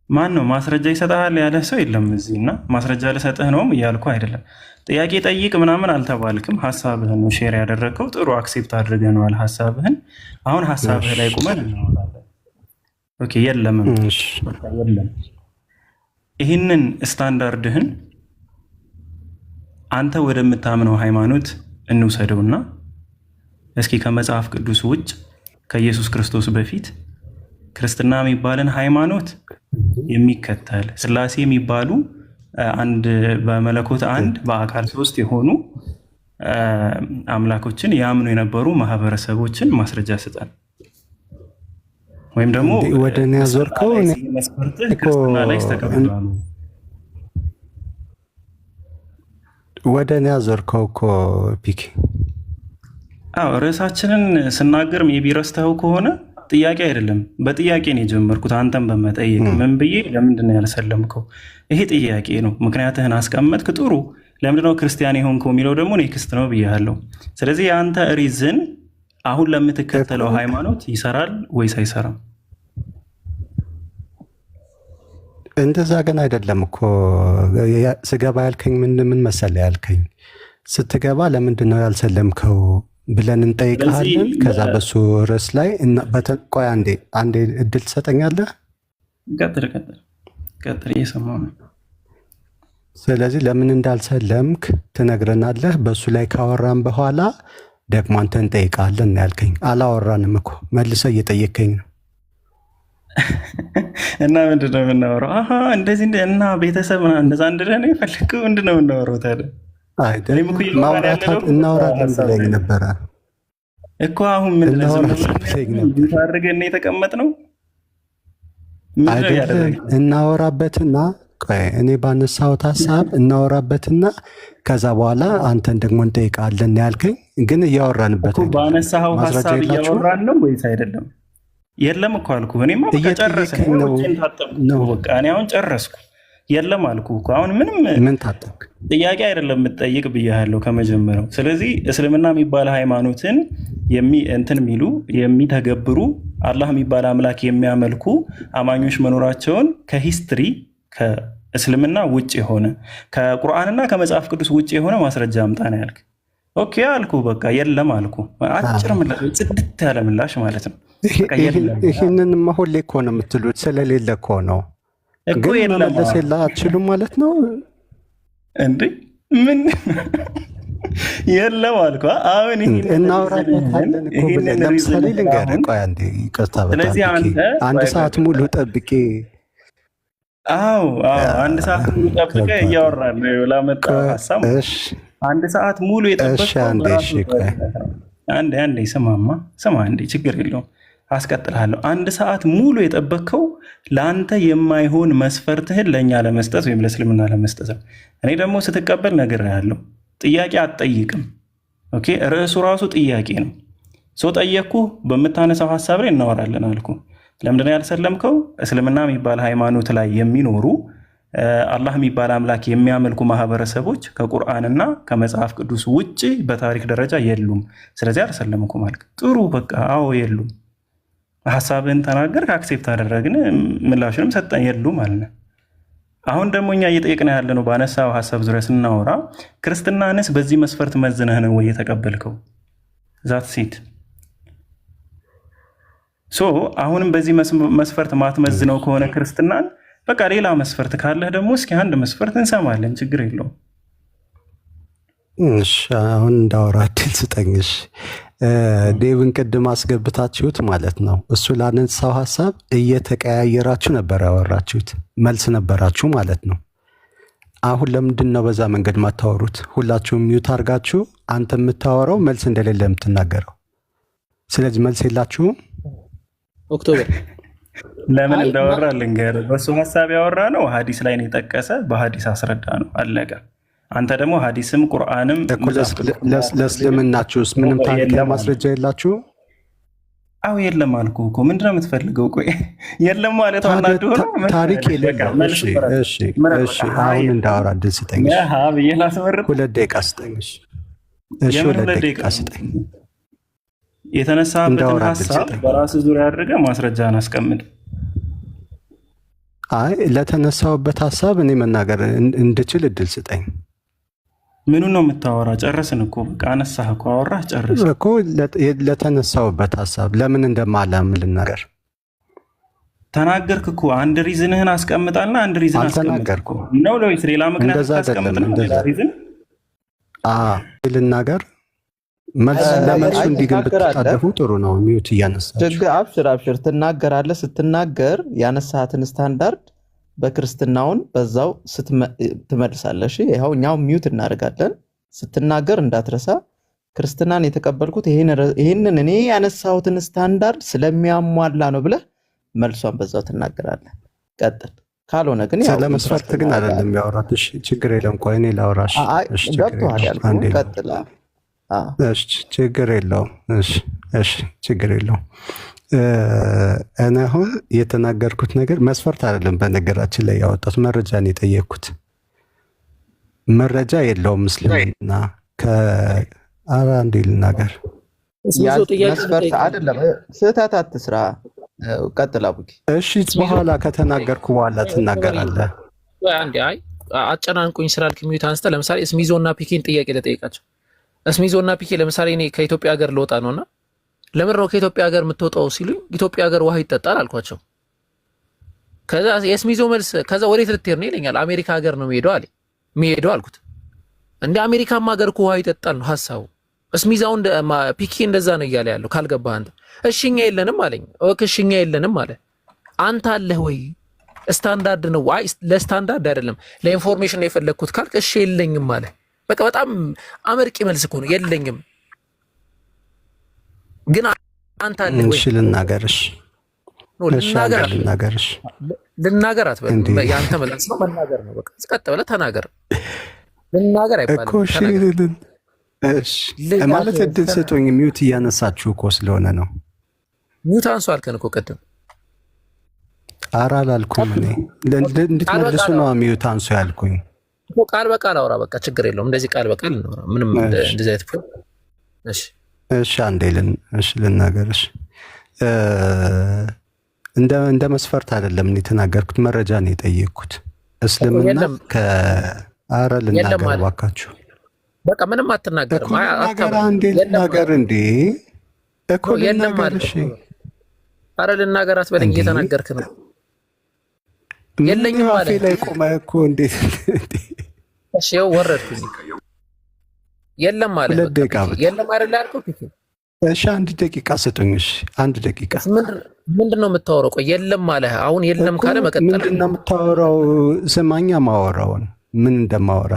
ማን ነው ማስረጃ ይሰጥሃል ያለ ሰው የለም እዚህ እና ማስረጃ ልሰጥህ ነውም እያልኩ አይደለም። ጥያቄ ጠይቅ ምናምን አልተባልክም። ሀሳብህን ነው ሼር ያደረግከው። ጥሩ አክሴፕት አድርገነዋል ሀሳብህን። አሁን ሀሳብህ ላይ ቁመን እናወራለን። ኦኬ የለም የለም። ይህንን ስታንዳርድህን አንተ ወደምታምነው ሃይማኖት እንውሰደውና እስኪ ከመጽሐፍ ቅዱስ ውጭ ከኢየሱስ ክርስቶስ በፊት ክርስትና የሚባልን ሃይማኖት የሚከተል ሥላሴ የሚባሉ አንድ በመለኮት አንድ በአካል ሶስት የሆኑ አምላኮችን ያምኑ የነበሩ ማህበረሰቦችን ማስረጃ ስጠን። ወይም ደግሞ ወደ እኔ ያዞርከው መስፈርትህ ክርስትና ላይ ተቀብሏል። ወደ እኔ ያዞርከው እኮ ፒክ። አዎ ርዕሳችንን ስናገር ሜቢ ረስተኸው ከሆነ ጥያቄ አይደለም፣ በጥያቄ ነው የጀመርኩት። አንተን በመጠየቅ ምን ብዬ ለምንድን ነው ያልሰለምከው? ይሄ ጥያቄ ነው። ምክንያትህን አስቀመጥክ። ጥሩ። ለምንድነው ክርስቲያን የሆንከው የሚለው ደግሞ ኔክስት ነው ብያለሁ። ስለዚህ የአንተ ሪዝን አሁን ለምትከተለው ሃይማኖት ይሰራል ወይስ አይሰራም? እንደዛ ግን አይደለም እኮ ስገባ ያልከኝ ምን መሰለህ ያልከኝ፣ ስትገባ ለምንድን ነው ያልሰለምከው ብለን እንጠይቃለን። ከዛ በሱ ርዕስ ላይ ቆይ አንዴ እድል ትሰጠኛለህ? ቀጥል፣ እየሰማሁ ነው። ስለዚህ ለምን እንዳልሰለምክ ትነግረናለህ። በሱ ላይ ካወራን በኋላ ደግሞ አንተ እንጠይቃለን ያልከኝ። አላወራንም እኮ መልሰህ እየጠየከኝ ነው። እና ምንድን ነው የምናወራው? እንደዚህ እና ቤተሰብ እንደዛ እንደሆነ ነው የፈለግከው? ምንድን ነው የምናወራው ታዲያ? እናወራለን ብለኝ ነበረ እኮ። አሁን ምንድን ነው አድርገን የተቀመጥነው? እናወራበትና እኔ ባነሳሁት ሀሳብ እናወራበትና ከዛ በኋላ አንተን ደግሞ እንጠይቃለን ያልከኝ። ግን እያወራንበት ባነሳኸው ሀሳብ እያወራን ነው ወይስ አይደለም? የለም እኮ አልኩህ። እኔማ ጨረስን ነው። በቃ እኔ አሁን ጨረስኩ። የለም አልኩህ እኮ። አሁን ምን ታጠቅ ጥያቄ አይደለም የምትጠይቅ ብያለሁ ከመጀመሪያው። ስለዚህ እስልምና የሚባል ሃይማኖትን እንትን የሚሉ የሚተገብሩ አላህ የሚባል አምላክ የሚያመልኩ አማኞች መኖራቸውን ከሂስትሪ ከእስልምና ውጭ የሆነ ከቁርአንና ከመጽሐፍ ቅዱስ ውጭ የሆነ ማስረጃ አምጣ ነው ያልክ። ኦኬ አልኩ። በቃ የለም አልኩ። አጭር ምላሽ፣ ጽድት ያለ ምላሽ ማለት ነው። ይህንንማ ሁሌ እኮ ነው የምትሉት፣ ስለሌለ እኮ ነው። ግን መመለስ አትችሉም ማለት ነው እንዴ? ምን የለም አልኩ። አሁን እናወራበታለን እኮ ብለን ለምሳሌ ልንገርህ። ቆይ አንዴ ይቅርታ፣ በጣም አንድ ሰዓት ሙሉ ጠብቄ አንድ ሰዓት ሙሉ ጠብቀ እያወራን ነው ላመጣው ሀሳብ። አንድ ሰዓት ሙሉ የጠበቀው አንዴ ስማ አንዴ ችግር የለውም አስቀጥልሃለሁ። አንድ ሰዓት ሙሉ የጠበቅከው ለአንተ የማይሆን መስፈርትህን ለእኛ ለመስጠት ወይም ለእስልምና ለመስጠት ነው። እኔ ደግሞ ስትቀበል ነግሬሃለሁ፣ ጥያቄ አትጠይቅም። ኦኬ ርዕሱ ራሱ ጥያቄ ነው። ሰው ጠየቅኩ፣ በምታነሳው ሀሳብ ላይ እናወራለን አልኩ። ለምንድነው ያልሰለምከው? እስልምና የሚባል ሃይማኖት ላይ የሚኖሩ አላህ የሚባል አምላክ የሚያመልኩ ማህበረሰቦች ከቁርአንና ከመጽሐፍ ቅዱስ ውጭ በታሪክ ደረጃ የሉም። ስለዚህ አልሰለምኩም አልክ። ጥሩ በቃ አዎ የሉም። ሀሳብህን ተናገርክ፣ አክሴፕት አደረግን፣ ምላሽንም ሰጠን፣ የሉም አልን። አሁን ደግሞ እኛ እየጠየቅን ያለ ነው ባነሳው ሀሳብ ዙሪያ ስናወራ ክርስትናንስ በዚህ መስፈርት መዝነህ ነው ወይ የተቀበልከው? ዛት ሴት አሁንም በዚህ መስፈርት ማትመዝነው ከሆነ ክርስትናን በቃ ሌላ መስፈርት ካለህ ደግሞ እስኪ አንድ መስፈርት እንሰማለን፣ ችግር የለውም። አሁን እንዳወራ እድል ስጠኝሽ። ዴቭን ቅድም አስገብታችሁት ማለት ነው። እሱ ላነሳው ሀሳብ እየተቀያየራችሁ ነበር ያወራችሁት፣ መልስ ነበራችሁ ማለት ነው። አሁን ለምንድን ነው በዛ መንገድ ማታወሩት? ሁላችሁም ሚዩት አድርጋችሁ አንተ የምታወራው መልስ እንደሌለ የምትናገረው። ስለዚህ መልስ የላችሁም። ኦክቶበር ለምን እንዳወራ ልንገርህ። በሱ ሀሳብ ያወራ ነው ሀዲስ ላይ ነው የጠቀሰ፣ በሀዲስ አስረዳ ነው አለቀ። አንተ ደግሞ ሀዲስም ቁርአንም ለእስልምናችሁስ ምንም ታሪክ ማስረጃ የላችሁ? አዎ የለም አልኩህ እኮ። ምንድነው የምትፈልገው? ቆይ የለም ማለት አናዱ ታሪክ የለም። አሁን እንዳወራ እድል ስጠኝ። 2 ደቂቃ ስጠኝ። 2 ደቂቃ ስጠኝ። የተነሳበትን ሀሳብ በራስ ዙሪያ አድርገህ ማስረጃን አስቀምጥ። ለተነሳውበት ሀሳብ እኔ መናገር እንድችል እድል ስጠኝ። ምኑን ነው የምታወራ? ጨረስን እኮ በቃ አነሳህ እኮ አወራህ፣ ጨረስን እኮ። ለተነሳውበት ሀሳብ ለምን እንደማላምን ልናገር ተናገርክ እኮ። አንድ ሪዝንህን አስቀምጣልና አንድ ሪዝን አልተናገርኩ ነው ለወይስ ሌላ ምክንያት አስቀምጥ ነው? ሌላ ሪዝን ልናገር መልስ ለመልሱ እንዲህ ግን ብትጣደፉ ጥሩ ነው። ሚውት እያነሳችሁ አብሽር ትናገራለህ። ስትናገር ያነሳሃትን ስታንዳርድ በክርስትናውን በዛው ትመልሳለህ። ይኸው እኛው ሚውት እናደርጋለን። ስትናገር እንዳትረሳ ክርስትናን የተቀበልኩት ይሄንን እኔ ያነሳሁትን ስታንዳርድ ስለሚያሟላ ነው ብለህ መልሷን በዛው ትናገራለህ። ቀጥል። ካልሆነ ግን ያው ለመስፈርት ግን አይደለም ያወራት። እሺ ችግር የለም። ቆይ እኔ ላውራሽ። እሺ ገብቶሃል ያልኩህ ቀጥል። እሺ ችግር የለውም። እሺ ችግር የለውም። እኔ አሁን የተናገርኩት ነገር መስፈርት አይደለም። በነገራችን ላይ ያወጣሁት መረጃ ነው የጠየቅኩት። መረጃ የለውም ምስልምና ከአራ እንዴ ልናገር መስፈርት አይደለም። ስህተት አትስራ። ቀጥል አቡኪ። እሺ በኋላ ከተናገርኩ በኋላ ትናገራለህ። አንዴ አጨናንቁኝ ስላልክ ሚዩት አንስተ ለምሳሌ እስሚዞና ፒኬን ጥያቄ ለጠይቃቸው። እስሚዞና ፒኬ ለምሳሌ እኔ ከኢትዮጵያ ሀገር ልወጣ ነውና ለምን ነው ከኢትዮጵያ ሀገር የምትወጣው ሲሉኝ ኢትዮጵያ ሀገር ውሃ ይጠጣል አልኳቸው። ከዛ የእስሚዞ መልስ ከዛ ወዴት ልትሄድ ነው ይለኛል። አሜሪካ ሀገር ነው የሚሄደው አልኩት። እንደ አሜሪካም ሀገር እኮ ውሃ ይጠጣል ነው ሐሳቡ። እስሚዛው ፒኬ እንደዛ ነው እያለ ያለው ካልገባህ አንተ። እሺኛ የለንም አለኝ። ኦኬ እሺኛ የለንም አለ። አንተ አለህ ወይ? ስታንዳርድ ነው። አይ ለስታንዳርድ አይደለም ለኢንፎርሜሽን ነው የፈለግኩት ካልክ እሺ የለኝም አለ። በቃ በጣም አመርቂ መልስ እኮ ነው። የለኝም ግን አንተ አለህ ወይ? እሺ ልናገርሽ ልናገር አትበል። ያንተ መልስ ነው መናገር ነው። በቃ ቀጥ ብለህ ተናገር። ልናገር አይባልም። እሺ ማለት እድል ስጡኝ። ሚውት እያነሳችሁ እኮ ስለሆነ ነው። ሚውት አንሱ አልከን እኮ ቅድም። ኧረ አላልኩም እኔ እንድትመልሱ ነው ሚውት አንሱ ያልኩኝ እኮ። ቃል በቃል አውራ በቃ ችግር የለውም። እንደዚህ ቃል በቃል እናውራ። ምንም እንደዚህ አይነት እሺ አንዴ ልናገርሽ። እንደ መስፈርት አይደለም እኔ የተናገርኩት፣ መረጃ ነው የጠየቅኩት። እስልምና ከአረ ልናገር እባካችሁ። በቃ ምንም አትናገርም። ልናገር እንዴ እኮ ልናገር። እሺ አረ ልናገር አትበለኝ። እየተናገርክ ነው። የለኝም ማለት አፌ ላይ ቆመህ እኮ እንዴት? እሺ ያው ወረድኩኝ። የለም ማለት የለም አይደል ያልኩት። እሺ አንድ ደቂቃ ስጡኝ። እሺ አንድ ደቂቃ። ምንድን ነው የምታወራው? ቆይ የለም ማለት አሁን የለም ካለ መቀጠል ምንድን ነው የምታወራው? ስማኛ ማወራውን ምን እንደማወራ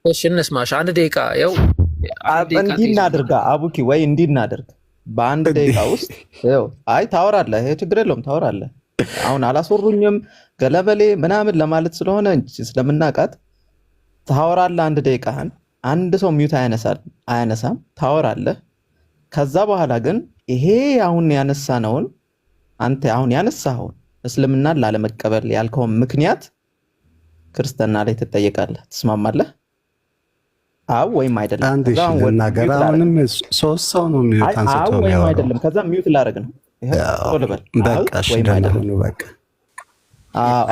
እሺ እንስማሽ። አንድ ደቂቃ ያው እንዲህ እናድርጋ አቡኪ፣ ወይ እንዲህ እናድርግ በአንድ ደቂቃ ውስጥ ያው አይ ታወራለህ። ይሄ ችግር የለውም ታወራለህ። አሁን አላስወሩኝም ገለበሌ ምናምን ለማለት ስለሆነ እንጂ ስለምናቃት ታወራለህ። አንድ ደቂቃህን አንድ ሰው ሚውት አያነሳም። ታወራለህ። ከዛ በኋላ ግን ይሄ አሁን ያነሳነውን አንተ አሁን ያነሳኸውን እስልምናን ላለመቀበል ያልከውን ምክንያት ክርስትና ላይ ትጠየቃለህ። ትስማማለህ? አው ወይም አይደለም? አሁንም ሶስት ሰው ነው ሚውት አንስቶ ነው ወይም አይደለም? ከዛ ሚውት ላደርግ ነው። በቃ እሺ ደህና በቃ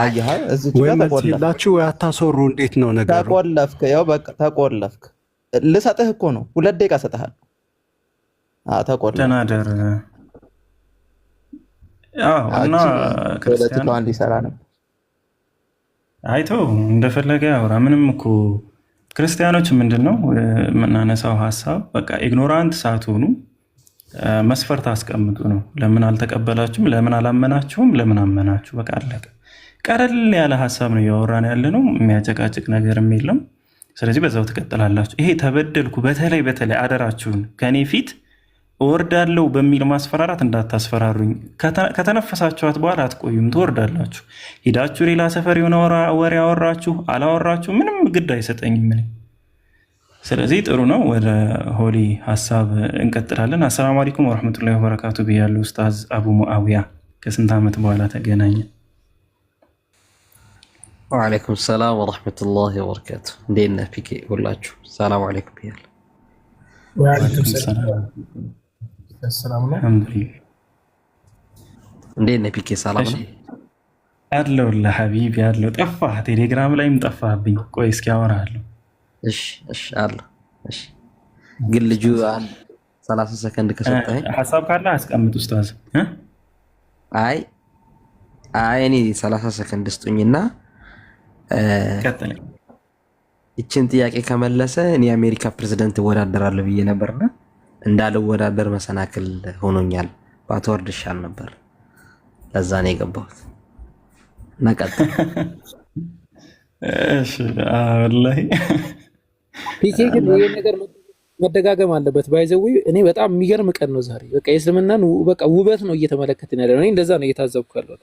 አየህ፣ እዚህ ጋር ተቆለፍኩ። አታስወሩ። እንዴት ነው ነገሩ? ተቆለፍክ። ያው በቃ ተቆለፍክ። ልሰጥህ እኮ ነው 2 ደቂቃ ሰጥሃል። ተቆለፍክ። ተናደር እና ክርስቲያኑ እንዲሰራ ነው አይቶ እንደፈለገ ያወራ። ምንም እኮ ክርስቲያኖች ምንድነው የምናነሳው ሀሳብ በቃ ኢግኖራንት ሳትሆኑ መስፈርት አስቀምጡ ነው። ለምን አልተቀበላችሁም? ለምን አላመናችሁም? ለምን አመናችሁ? በቃ አለቀ። ቀለል ያለ ሀሳብ ነው እያወራን ያለ ነው። የሚያጨቃጭቅ ነገርም የለም። ስለዚህ በዛው ትቀጥላላችሁ። ይሄ ተበደልኩ በተለይ አደራችሁን ከኔ ፊት እወርዳለሁ በሚል ማስፈራራት እንዳታስፈራሩኝ። ከተነፈሳችኋት በኋላ አትቆዩም፣ ትወርዳላችሁ። ሂዳችሁ ሌላ ሰፈር የሆነ ወሬ አወራችሁ አላወራችሁ ምንም ግድ አይሰጠኝም። ስለዚህ ጥሩ ነው። ወደ ሆሊ ሀሳብ እንቀጥላለን። አሰላሙ አለይኩም ወረሕመቱላሂ ወበረካቱ ብያለሁ። ኡስታዝ አቡ ሙአዊያ ከስንት ዓመት በኋላ ተገናኘ። ወአለይኩም ሰላም ወረሕመቱላሂ ወበረካቱ። እንዴት ነህ ፒኬ? ሁላችሁ ሰላም አለይኩም ብያለሁ። ወአለይኩም ሰላም። አልሐምዱሊላህ። እንዴት ነህ ፒኬ? ሰላም ነው አለሁልህ ሐቢቢ። ያለው ጠፋህ፣ ቴሌግራም ላይም ጠፋህብኝ። ቆይ እስኪ አወራለሁ። እሺ አለ። እሺ ግን ልጁ 30 ሰከንድ ከሰጠኝ ሐሳብ ካለ አስቀምጥ ኡስታዝ። አይ እኔ 30 ሰከንድ ስጡኝና ቀጥል። እቺን ጥያቄ ከመለሰ እኔ የአሜሪካ ፕሬዝዳንት እወዳደራለሁ ብዬ ነበርና እንዳልወዳደር መሰናክል ሆኖኛል። ባትወርድ ይሻል ነበር። ለዛ ነው የገባሁት። ነቀጥል። እሺ ወላሂ ፒኬ ግን ይሄ ነገር መደጋገም አለበት። ባይዘው እኔ በጣም የሚገርም ቀን ነው ዛሬ። በቃ የእስልምናን በቃ ውበት ነው እየተመለከትን ያለው። እኔ እንደዛ ነው እየታዘብኩ ያለው።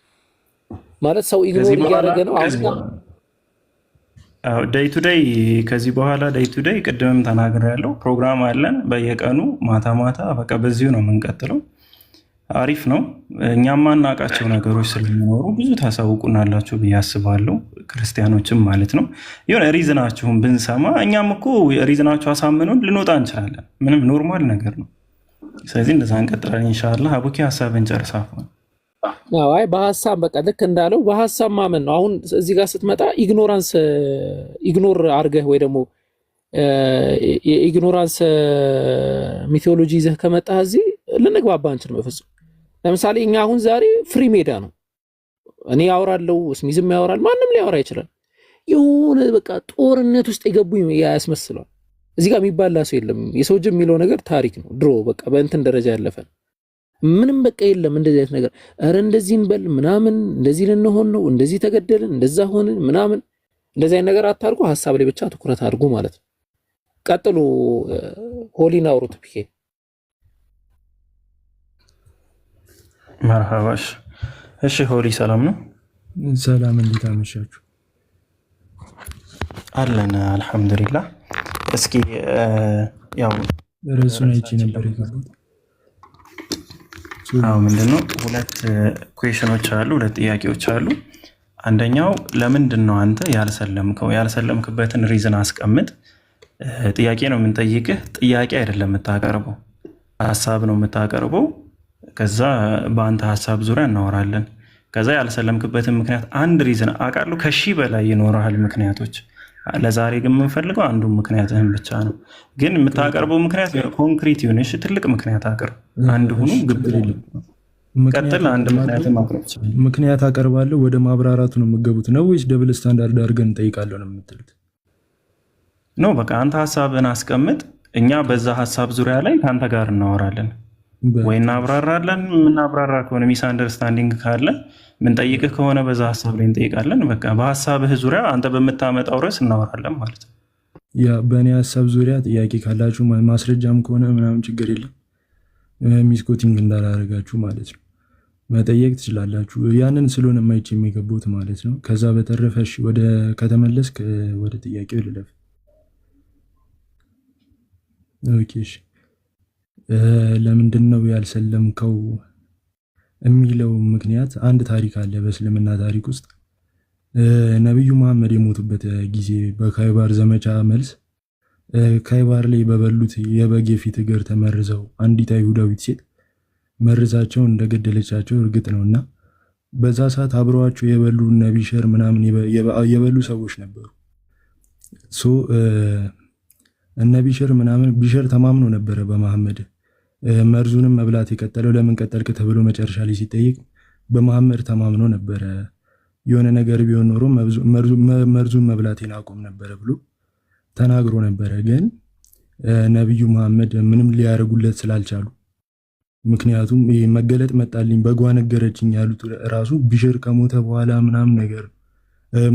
ማለት ሰው ኢግኖር እያደረገ ነው ዴይ ቱ ዴይ። ከዚህ በኋላ ዴይ ቱ ዴይ ቅድምም ተናግሬያለሁ፣ ፕሮግራም አለን በየቀኑ ማታ ማታ። በቃ በዚሁ ነው የምንቀጥለው። አሪፍ ነው። እኛም ማናውቃቸው ነገሮች ስለሚኖሩ ብዙ ታሳውቁናላችሁ ብዬ አስባለሁ፣ ክርስቲያኖችም ማለት ነው። የሆነ ሪዝናችሁን ብንሰማ እኛም እኮ ሪዝናችሁ አሳምኑን ልንወጣ እንችላለን። ምንም ኖርማል ነገር ነው። ስለዚህ እንደዛ እንቀጥላለን ኢንሻላህ። አቡኪ ሀሳብን ጨርሳ። አይ በሀሳብ በቃ ልክ እንዳለው በሀሳብ ማመን ነው። አሁን እዚህ ጋር ስትመጣ ኢግኖር አድርገህ ወይ ደግሞ የኢግኖራንስ ሚቴዎሎጂ ይዘህ ከመጣህ እዚህ ልንግባባ አንችልም በፍጹም። ለምሳሌ እኛ አሁን ዛሬ ፍሪ ሜዳ ነው። እኔ ያወራለሁ፣ ስሚዝም ያወራል፣ ማንም ሊያወራ ይችላል። የሆነ በቃ ጦርነት ውስጥ የገቡ ያስመስላል። እዚህ ጋር የሚባላ ሰው የለም። የሰው ጅብ የሚለው ነገር ታሪክ ነው፣ ድሮ በቃ በእንትን ደረጃ ያለፈ ምንም በቃ የለም እንደዚህ አይነት ነገር። ኧረ እንደዚህ እንበል ምናምን፣ እንደዚህ ልንሆን ነው፣ እንደዚህ ተገደልን፣ እንደዛ ሆንን ምናምን፣ እንደዚህ አይነት ነገር አታርጉ። ሀሳብ ላይ ብቻ ትኩረት አድርጉ ማለት ነው። ቀጥሉ። ሆሊን አውሩት ፒኬ። መርሃባሽ። እሺ ሆሊ ሰላም ነው? ሰላም፣ እንዴት አመሻችሁ? አለን አልሐምዱሊላህ። እስኪ ያው ርዕሱን አይቼ ነበር የገባሁት። ምንድነው ሁለት ኩዌሽኖች አሉ፣ ሁለት ጥያቄዎች አሉ። አንደኛው ለምንድን ነው አንተ ያልሰለምከው? ያልሰለምክበትን ሪዝን አስቀምጥ። ጥያቄ ነው የምንጠይቅህ፣ ጥያቄ አይደለም የምታቀርበው፣ ሀሳብ ነው የምታቀርበው። ከዛ በአንተ ሀሳብ ዙሪያ እናወራለን። ከዛ ያልሰለምክበትን ምክንያት አንድ ሪዝን አውቃለሁ፣ ከሺህ በላይ ይኖረሃል ምክንያቶች። ለዛሬ ግን የምንፈልገው አንዱ ምክንያትህን ብቻ ነው። ግን የምታቀርበው ምክንያት ኮንክሪት የሆነ ትልቅ ምክንያት አቅርብ። አንድ ሁኑ ግብር ቀጥል። አንድ ምክንያት አቀርባለሁ፣ ወደ ማብራራቱ ነው የምገቡት ነው ወይስ ደብል ስታንዳርድ አድርገን እንጠይቃለሁ ነው የምትሉት? ኖ በቃ አንተ ሀሳብን አስቀምጥ፣ እኛ በዛ ሀሳብ ዙሪያ ላይ ከአንተ ጋር እናወራለን ወይ እናብራራለን። የምናብራራ ከሆነ ሚስ አንደርስታንዲንግ ካለ ምንጠይቅህ ከሆነ በዛ ሀሳብ ላይ እንጠይቃለን። በቃ በሀሳብህ ዙሪያ አንተ በምታመጣው ርዕስ እናወራለን ማለት ነው። ያ በእኔ ሀሳብ ዙሪያ ጥያቄ ካላችሁ ማስረጃም ከሆነ ምናምን ችግር የለም፣ ሚስኮቲንግ እንዳላረጋችሁ ማለት ነው መጠየቅ ትችላላችሁ። ያንን ስለሆነ የማይቼ የሚገቡት ማለት ነው። ከዛ በተረፈ ወደ ከተመለስክ ወደ ጥያቄው ልለፍ። ኦኬ ለምንድን ነው ያልሰለምከው የሚለው ምክንያት አንድ ታሪክ አለ በእስልምና ታሪክ ውስጥ። ነቢዩ መሐመድ የሞቱበት ጊዜ በካይባር ዘመቻ መልስ ካይባር ላይ በበሉት የበግ የፊት እግር ተመርዘው አንዲት አይሁዳዊት ሴት መርዛቸው እንደገደለቻቸው እርግጥ ነው እና በዛ ሰዓት አብረዋቸው የበሉ እነ ቢሸር ምናምን የበሉ ሰዎች ነበሩ። እነ ቢሸር ተማምኖ ነበረ በመሐመድ መርዙንም መብላት የቀጠለው። ለምን ቀጠልክ ተብሎ መጨረሻ ላይ ሲጠይቅ በመሐመድ ተማምኖ ነበረ፣ የሆነ ነገር ቢሆን ኖሮ መርዙን መብላቴን አቆም ነበረ ብሎ ተናግሮ ነበረ። ግን ነቢዩ መሐመድ ምንም ሊያደርጉለት ስላልቻሉ፣ ምክንያቱም ይሄ መገለጥ መጣልኝ በጓ ነገረችኝ ያሉት ራሱ ቢሸር ከሞተ በኋላ ምናምን ነገር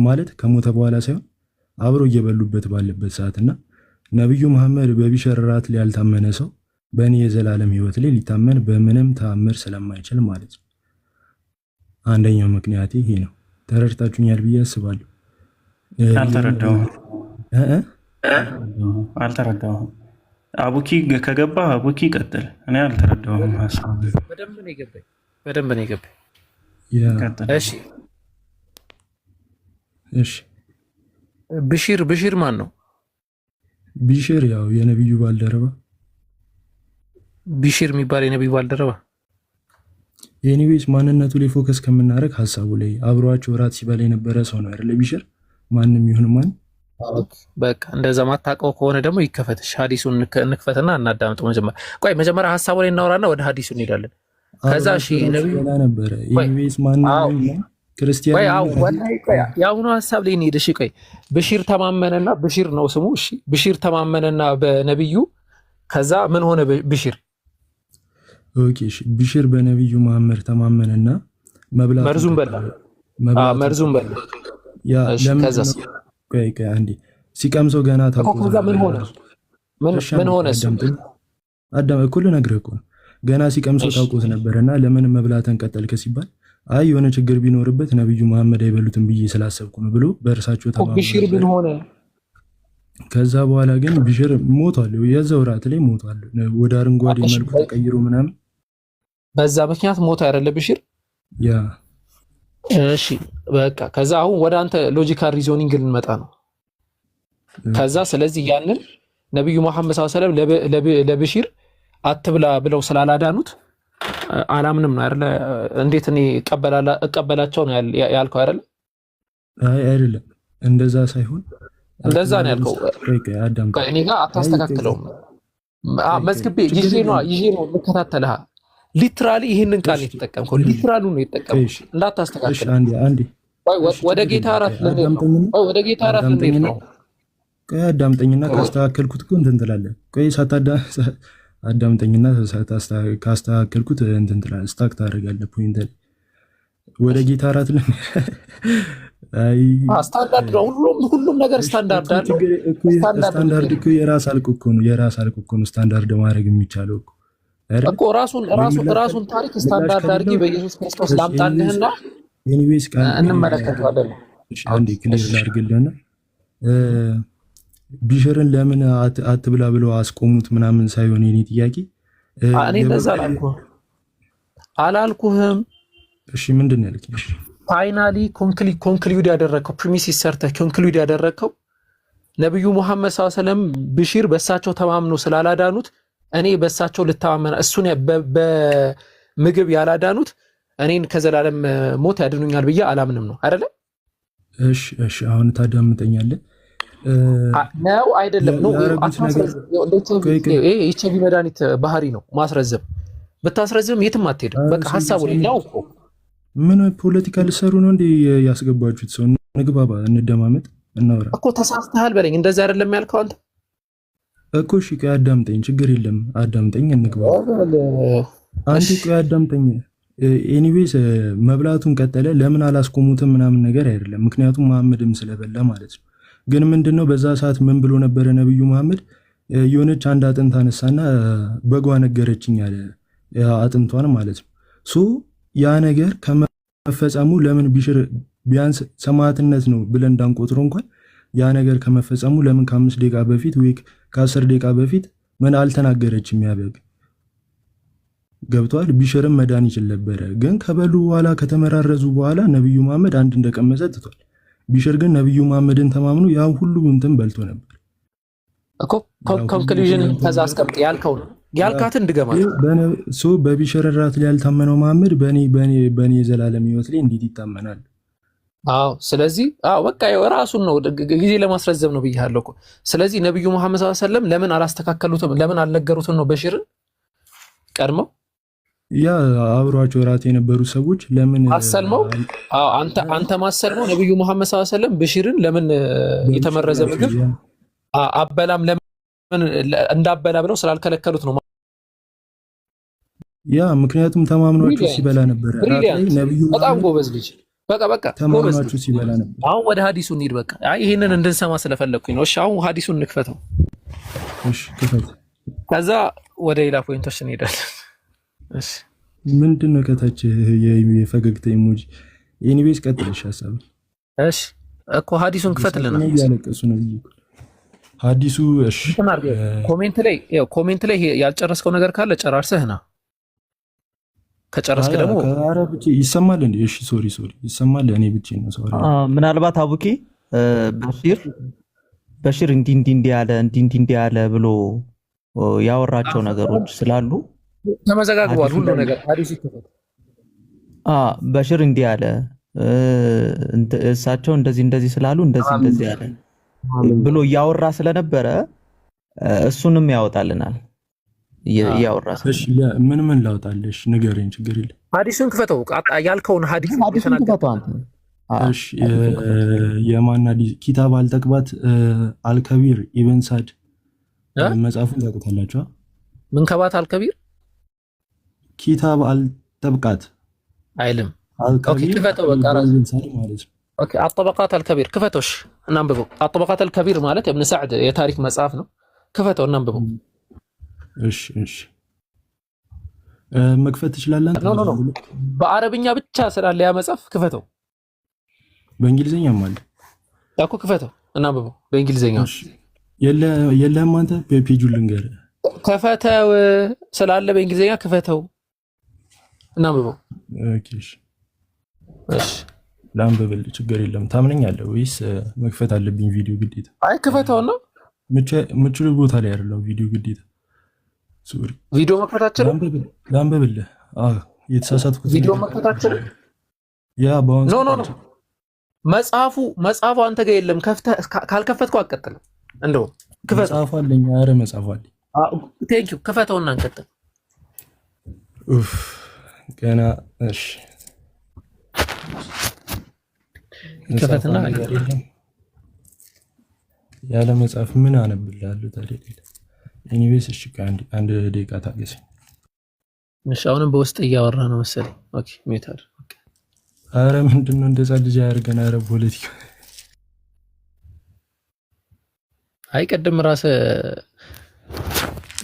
ማለት ከሞተ በኋላ ሳይሆን አብሮ እየበሉበት ባለበት ሰዓትና ነቢዩ መሐመድ በቢሸር ራት ላይ ያልታመነ ሰው በእኔ የዘላለም ሕይወት ላይ ሊታመን በምንም ተአምር ስለማይችል ማለት ነው። አንደኛው ምክንያት ይሄ ነው። ተረድታችሁኛል ብዬ አስባለሁ። አልተረዳሁም። አቡኪ ከገባ አቡኪ ቀጥል። እኔ አልተረዳሁም። በደንብ ነው የገባኝ። እሺ ብሺር ማን ነው? ቢሽር ያው የነቢዩ ባልደረባ። ቢሽር የሚባል የነቢዩ ባልደረባ። የኒዌስ ማንነቱ ላይ ፎከስ ከምናደርግ ሀሳቡ ላይ አብሯቸው ራት ሲበላ የነበረ ሰው ነው አይደለ? ቢሽር ማንም ይሁን ማን። በቃ እንደዛ ማታውቀው ከሆነ ደግሞ ይከፈትሽ፣ ሀዲሱን እንክፈትና እናዳምጠው። መጀመሪያ ሀሳቡ ላይ እናወራና ወደ ሀዲሱ እንሄዳለን። ከዛ ነቢዩ ነበረ የኒዌስ ማንም ክርስቲያን የአሁኑ ሀሳብ ላይ እንሂድ። እሺ ቆይ ብሺር ተማመነና ብሺር ነው ስሙ። እሺ ብሺር ተማመነና በነቢዩ ከዛ ምን ሆነ ብሽር? ኦኬ እሺ፣ ብሽር በነብዩ መሐመድ ተማመነና መርዙን በላ። መርዙን በላ። ያ ለምን ከዛስ? ቆይ አንዴ ሲቀምሰው ገና ታውቁ። ከዛ ምን ሆነ? ምን ሆነ? አዳም እኮ ልነግርህ እኮ ነው። ገና ሲቀምሰው ታውቁት ነበርና ለምን መብላትን ቀጠልክ ሲባል አይ የሆነ ችግር ቢኖርበት ነብዩ መሐመድ አይበሉትም ብዬ ስላሰብኩ ነው ብሎ በእርሳቸው ተማመኑ። ብሽር ምን ሆነ? ከዛ በኋላ ግን ብሽር ሞቷል። የዛው ራት ላይ ሞቷል። ወደ አረንጓዴ መልኩ ተቀይሮ ምናምን በዛ ምክንያት ሞት አይደለ ብሽር? ያ እሺ በቃ ከዛ አሁን ወደ አንተ ሎጂካል ሪዞኒንግ ልንመጣ ነው። ከዛ ስለዚህ ያንን ነብዩ መሐመድ ሰለላሁ ዐለይሂ ወሰለም ለብሽር አትብላ ብለው ስላላዳኑት አላምንም ነው አይደለ? እንዴት እኔ እቀበላቸው ነው ያልከው አይደለ? አይ አይደለም፣ እንደዛ ሳይሆን እንደዛ ነው ያልከው። እኔ ጋር አታስተካክለውም። መዝግቤ ይዤ ነው የምከታተልህ። ሊትራሊ ይህንን ቃል የተጠቀምከው ሊትራሉ ነው የተጠቀምከው። እንዳታስተካክል። አንዴ ወደ ጌታ እራት ልንሄድ ነው። ወደ ጌታ እራት ልንሄድ ነው። ቆይ አዳምጠኝና ካስተካከልኩት እኮ እንትን ትላለህ። ቆይ አዳምጠኝና ካስተካከልኩት እንትን ትላለህ። ስታክ ታደርጋለህ። ፖይንት ወደ ጌታ እራት አይ ስታንዳርድ ነው። ሁሉም ነገር ስታንዳርድ አለ። ስታንዳርድ እኮ የራስ አልኩ እኮ ነው ስታንዳርድ ማድረግ የሚቻለው እኮ ራሱን ታሪክ ስታንዳርድ አድርጌ በኢየሱስ ክርስቶስ ላምጣልህና ኤኒዌይስ እንመለከተዋለን። አንዴ ክሊር ላድርግልህና ቢሽርን ለምን አትብላ ብለው አስቆሙት ምናምን ሳይሆን የኔ ጥያቄ እኔ እንደዛ አላልኩህም። እሺ ምንድን ነው ያልከኝ? ፋይናሊ ኮንክሉድ ያደረግከው ፕሪሚሲስ ሰርተህ ኮንክሉድ ያደረግከው ነብዩ መሐመድ ሰለላሁ ዐለይሂ ወሰለም ብሽር በእሳቸው ተማምኖ ስላላዳኑት እኔ በእሳቸው ልተማመን እሱን በምግብ ያላዳኑት እኔን ከዘላለም ሞት ያድኑኛል ብዬ አላምንም ነው አይደለ? እሺ አሁን ታዳምጠኛለህ ነው አይደለም? ነው ኤችአይቪ መድኃኒት ባህሪ ነው ማስረዘም። ብታስረዝም የትም አትሄድም። በቃ ሀሳቡ ሌላው እኮ ምን ፖለቲካ ልሰሩ ነው እንዴ ያስገባችሁት? ሰው ንግባባ፣ እንደማመጥ፣ እናውራ እኮ ተሳስተሃል በለኝ። እንደዛ አይደለም ያልከው አንተ እኮ። እሺ ቆይ አዳምጠኝ፣ ችግር የለም አዳምጠኝ፣ እንግባባ። አንተ ቆይ አዳምጠኝ። ኤኒዌይስ መብላቱን ቀጠለ። ለምን አላስቆሙትም ምናምን ነገር አይደለም፣ ምክንያቱም መሐመድም ስለበላ ማለት ነው። ግን ምንድነው በዛ ሰዓት ምን ብሎ ነበረ ነብዩ መሐመድ? የሆነች አንድ አጥንት አነሳና በጓ ነገረችኝ አለ፣ አጥንቷን ማለት ነው። ሶ ያ ነገር ከመፈጸሙ ለምን ቢሽር ቢያንስ ሰማዕትነት ነው ብለን እንዳንቆጥረው እንኳን ያ ነገር ከመፈጸሙ ለምን ከ5 ደቂቃ በፊት ወይ ከ10 ደቂቃ በፊት ምን አልተናገረችም? ያበግ ገብቷል። ቢሽርም መዳን ይችል ነበረ። ግን ከበሉ በኋላ ከተመራረዙ በኋላ ነብዩ መሐመድ አንድ እንደቀመሰ ትቷል። ቢሽር ግን ነብዩ መሐመድን ተማምኖ ያው ሁሉ እንትን በልቶ ነበር እኮ። ኮንክሉዥን ከዛ አስቀምጥ ያልከው ነው ያልካትን ድገማት። በቢሽር ራት ላይ ያልታመነው መሐመድ በኔ የዘላለም ህይወት ላይ እንዴት ይታመናል? አዎ ስለዚህ በቃ ራሱን ነው ጊዜ ለማስረዘም ነው ብያለሁ እኮ። ስለዚህ ነብዩ መሐመድ ሰለላሁ ዐለይሂ ወሰለም ለምን አላስተካከሉትም? ለምን አልነገሩትም ነው በሽርን ቀድመው ያ አብሯቸው ራት የነበሩ ሰዎች ለምን አሰልመው? አንተ ማሰልመው ነብዩ መሐመድ ሰለላሁ ዐለይሂ ወሰለም በሽርን ለምን የተመረዘ ምግብ አበላም ለምን እንዳበላ ብለው ስላልከለከሉት ነው። ያ ምክንያቱም ተማምኗቸው ሲበላ ነበር። ነብዩ በጣም ጎበዝ ልጅ። በቃ ተማምኗቸው ሲበላ ነበር። አሁን ወደ ሐዲሱ እንሂድ። በቃ ይሄንን እንድንሰማ ስለፈለኩኝ ነው። እሺ አሁን ሐዲሱን እንክፈተው። እሺ ክፈት። ከዛ ወደ ሌላ ፖይንቶች እንሄዳለን። እሺ ምንድነው ከታች የፈገግታ ኢሞጂ? ኤኒዌይስ ቀጥልሽ ሐሳብ። እሺ እኮ ሐዲሱን ክፈትልና ያለቀሱ ነው ሐዲሱ። እሺ ኮሜንት ላይ ያልጨረስከው ነገር ካለ ጨራርሰህ ና። ከጨረስክ ደግሞ ኧረ ብቻ ይሰማል እንዴ? እሺ ሶሪ ይሰማል። እኔ ብቻ ነው ሶሪ። ምናልባት አቡኪ በሽር እንዲህ ያለ ብሎ ያወራቸው ነገሮች ስላሉ ተመዘጋግቧል ሁሉ ነገር። ሐዲሱ ይከፈት። በሽር እንዲህ ያለ እሳቸው እንደዚህ ስላሉ እንደዚህ ያለ ብሎ እያወራ ስለነበረ እሱንም ያወጣልናል። እያወራ እሺ ምን ላውጣልሽ? ንገረኝ፣ ችግር የለም። ሐዲሱን ክፈተው። ያልከውን ሐዲስ ክፈተው አንተ። እሺ የማን ሐዲስ? ኪታብ አልጠቅባት አልከቢር ኢብን ሳድ መጽሐፉን ታውቁታላችሁ? ምንከባት አልከቢር ኪታብ አልጠብቃት አይልም። አልከቢር ኦኬ ክፈተው በቃ ራስ ማለት ነው። ኦኬ አጠበቃት አልከቢር ክፈተውሽ እናንብበው። አጠበቃት አልከቢር ማለት ኢብኑ ሰዕድ የታሪክ መጽሐፍ ነው። ክፈተው እናንብበው። እሺ እሺ መክፈት ትችላለህ? ኖ በአረብኛ ብቻ ስላለ ያ መጽሐፍ ክፈተው። በእንግሊዘኛም አለ እኮ ክፈተው እናንብበው በእንግሊዘኛ። የለህም አንተ ፔጁን ልንገርህ። ክፈተው ስላለ በእንግሊዘኛ ክፈተው እናንብበው። ኦኬ እሺ ላንብብልህ፣ ችግር የለም። ታምነኛለህ ወይስ መክፈት አለብኝ ቪዲዮ ግዴታ? አይ ክፈተውና ምችል ቦታ ላይ አይደለም ቪዲዮ ግዴታ። ሶሪ ቪዲዮ መክፈታችን ላንብብልህ። የተሳሳትኩት ቪዲዮ መክፈታችን ያ ባውንስ ኖ መጽሐፉ አንተ ጋር የለም። ካልከፈትከው አትቀጥልም። እንደው ክፈተው። መጽሐፉ አለኝ። ኧረ መጽሐፉ አለኝ። ቴንክ ዩ ክፈተውና እንቀጥል። ገና እሺ ከፈትና ያለ መጽሐፍ ምን አነብልሃለሁ ታዲያ? ኤኒዌይስ እሺ አንድ ደቂቃ ታገሰኝ። እሺ አሁንም በውስጥ እያወራ ነው መሰለኝ። ኦኬ ሚዩት አድርግ። አረ ምንድነው እንደዛ ልጅ ያርገና? አረ ፖለቲካ አይ ቀደም ራስ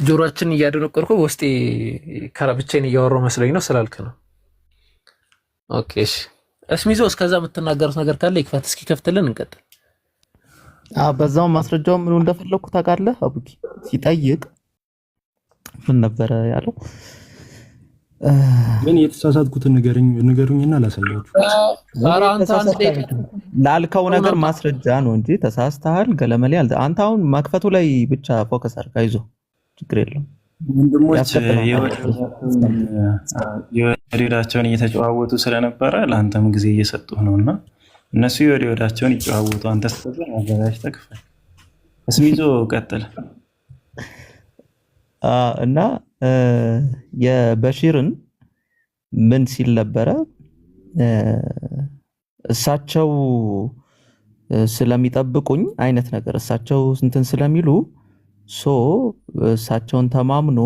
ጆሮአችን እያደነቆርኩ በውስጤ ብቻዬን እያወራሁ መስለኝ ነው ስላልክ ነው። ኦኬ እሺ እስሚዞ እስከዛ የምትናገሩት ነገር ካለ ይክፈት። እስኪ ከፍትልን እንቀጥል። በዛው ማስረጃው ምን እንደፈለኩ ታውቃለህ? አቡኪ ሲጠይቅ ምን ነበረ ያለው? ግን የተሳሳትኩትን ንገሩኝና ላሳያችሁ። ላልከው ነገር ማስረጃ ነው እንጂ ተሳስተሃል ገለመሌ አለ። አንተ አሁን ማክፈቱ ላይ ብቻ ፎከስ አድርግ። አይዞህ ችግር የለም። ወንድሞች የወዴዳቸውን እየተጨዋወቱ ስለነበረ ለአንተም ጊዜ እየሰጡህ ነው እና እነሱ የወዴዳቸውን ይጨዋወቱ። አንተ ስተዘር አዘጋጅ ተክፈል። እስሚዞ ቀጥል። እና የበሺርን ምን ሲል ነበረ? እሳቸው ስለሚጠብቁኝ አይነት ነገር እሳቸው እንትን ስለሚሉ እሳቸውን ተማምኖ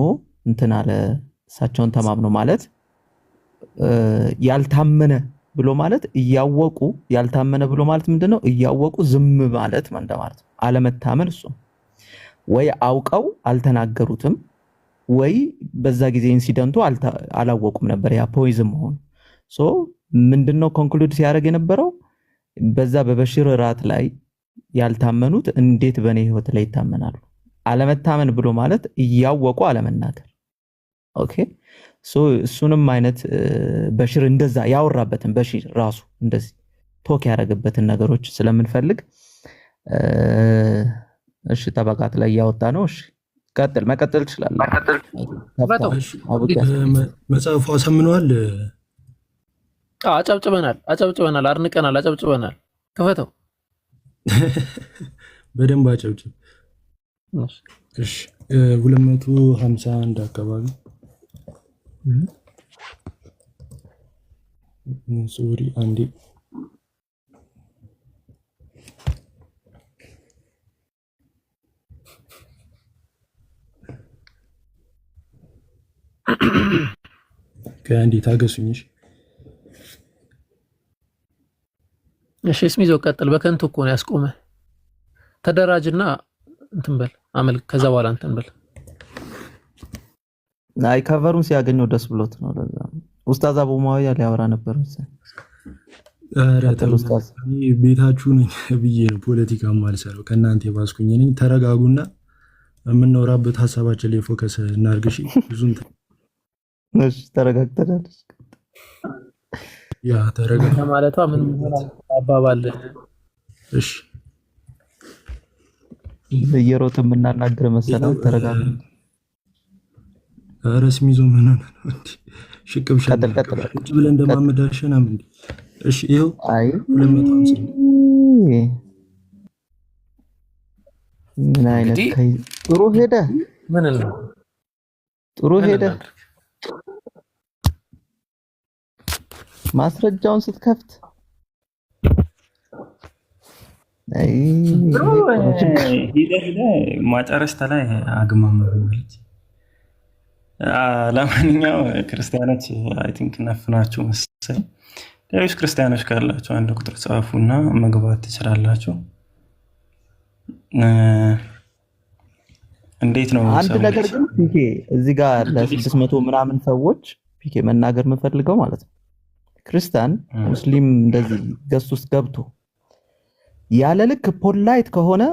እንትን አለ። እሳቸውን ተማምኖ ማለት ያልታመነ ብሎ ማለት እያወቁ ያልታመነ ብሎ ማለት ምንድነው? እያወቁ ዝም ማለት ማለት አለመታመን። እሱ ወይ አውቀው አልተናገሩትም ወይ በዛ ጊዜ ኢንሲደንቱ አላወቁም ነበር ያ ፖይዝን መሆኑ። ምንድነው ኮንክሉድ ሲያደርግ የነበረው? በዛ በበሺር ራት ላይ ያልታመኑት እንዴት በእኔ ህይወት ላይ ይታመናሉ? አለመታመን ብሎ ማለት እያወቁ አለመናገር። ኦኬ እሱንም አይነት በሺር እንደዛ ያወራበትን በሺር ራሱ እንደዚህ ቶክ ያደረገበትን ነገሮች ስለምንፈልግ እሺ ጠበቃት ላይ ያወጣ ነው። እሺ መቀጠል ትችላለህ። መጽሐፉ አሰምነዋል። አጨብጭበናል፣ አድንቀናል፣ አጨብጭበናል። ክፈተው በደንብ አጨብጭብ። እሺ 251 አካባቢ ሶሪ አንዴ ከአንዴ ታገሱኝ። እሺ እስሚዞ ቀጥል። በከንቱ እኮ ነው ያስቆመህ። ተደራጅና እንትን በል አመልክ። ከዛ በኋላ እንትን በል። አይ ከቨሩን ሲያገኘው ደስ ብሎት ነው። ለዛ ኡስታዝ አቡ ሙአዊያ ሊያወራ ነበር መሰለኝ። ቤታችሁ ነኝ ብዬ ነው ፖለቲካ ማልሰራው። ከእናንተ የባስኩኝ ነኝ። ተረጋጉና የምናወራበት ሀሳባችን ላይ ፎከስ እናድርግ። እሺ ብዙም እሺ ተረጋግተናል። ያ ተረጋጋ ማለቷ ምን አባባል? እሺ በየሮት የምናናግር መሰለው። ተረጋጋ። ኧረ እስሚዞ ምን ሆነ ነው እንዴ? ሽቅብሻ ቀጥል ቁጭ ብለን እንደማመዳሸና ምን? እሺ ይኸው አይ 250 ምን አይነት ጥሩ ሄደ። ምን ነው ጥሩ ሄደ። ማስረጃውን ስትከፍት አይ ሂደ ማጨረስ ተላይ አግማም ማለት ለማንኛውም ክርስቲያኖች አይ ቲንክ ነፍናችሁ መሰለኝ። ሌሎች ክርስቲያኖች ካላችሁ አንድ ቁጥር ጻፉና መግባት ትችላላችሁ። እንዴት ነው አንድ ነገር ግን ፒኬ እዚህ ጋር ለ600 ምናምን ሰዎች ፒኬ መናገር የምፈልገው ማለት ነው ክርስቲያን ሙስሊም እንደዚህ ገስ ውስጥ ገብቶ ያለ ልክ ፖላይት ከሆነ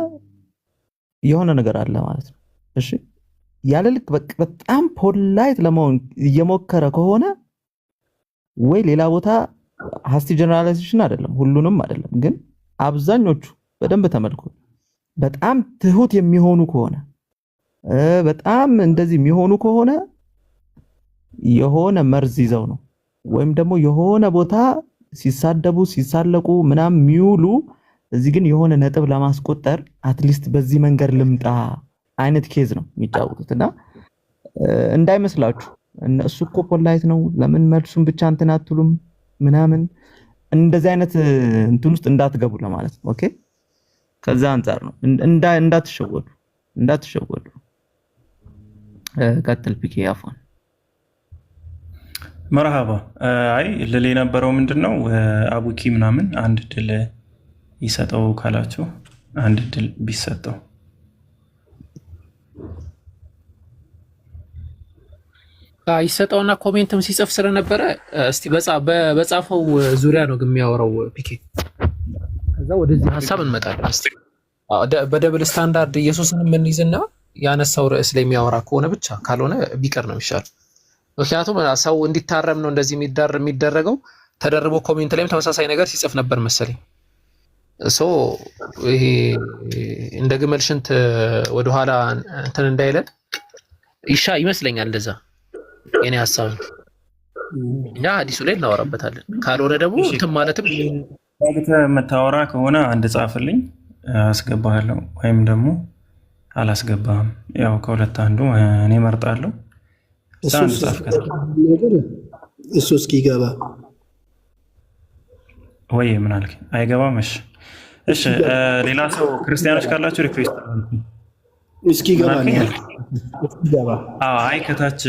የሆነ ነገር አለ ማለት ነው። እሺ ያለ ልክ በጣም ፖላይት ለመሆን እየሞከረ ከሆነ ወይ ሌላ ቦታ ሃስቲ ጀነራላይዜሽን አይደለም፣ ሁሉንም አይደለም፣ ግን አብዛኞቹ በደንብ ተመልኩ በጣም ትሁት የሚሆኑ ከሆነ በጣም እንደዚህ የሚሆኑ ከሆነ የሆነ መርዝ ይዘው ነው ወይም ደግሞ የሆነ ቦታ ሲሳደቡ ሲሳለቁ ምናምን የሚውሉ እዚህ ግን የሆነ ነጥብ ለማስቆጠር አትሊስት በዚህ መንገድ ልምጣ አይነት ኬዝ ነው የሚጫወቱትና እንዳይመስላችሁ እነሱ እኮ ፖላይት ነው ለምን መልሱን ብቻ እንትን አትሉም ምናምን እንደዚህ አይነት እንትን ውስጥ እንዳትገቡ ለማለት ነው። ኦኬ ከዛ አንፃር ነው እንዳትሸወዱ። ቀጥል ፒኬ አፎን መርሃባ። አይ ልል የነበረው ምንድነው አቡኪ ምናምን አንድ ድል ይሰጠው ካላችሁ አንድ ድል ቢሰጠው ይሰጠውና ኮሜንትም ሲጽፍ ስለነበረ እስቲ በጻፈው ዙሪያ ነው የሚያወራው ፒኬ። ከዛ ወደዚህ ሀሳብ እንመጣለን። እስቲ በደብል ስታንዳርድ ኢየሱስን የምንይዝና ያነሳው ርዕስ ላይ የሚያወራ ከሆነ ብቻ ካልሆነ ቢቀር ነው የሚሻለው። ምክንያቱም ሰው እንዲታረም ነው እንደዚህ የሚደረገው። ተደርቦ ኮሜንት ላይም ተመሳሳይ ነገር ሲጽፍ ነበር መሰለኝ። ይሄ እንደ ግመል ሽንት ወደኋላ እንትን እንዳይለን ይመስለኛል። እንደዛ የኔ ሀሳብ ነው። እኛ ሐዲሱ ላይ እናወራበታለን። ካልሆነ ደግሞ እንትን ማለትም የምታወራ ከሆነ አንድ ጻፍልኝ አስገባለሁ፣ ወይም ደግሞ አላስገባህም። ያው ከሁለት አንዱ እኔ እመርጣለሁ። እሱ እስኪገባ ወይ ምን አልክ? አይገባም። እሺ ሌላ ሰው ክርስቲያኖች ካላችሁ ሪኩዌስት እስኪገባ አይ ከታች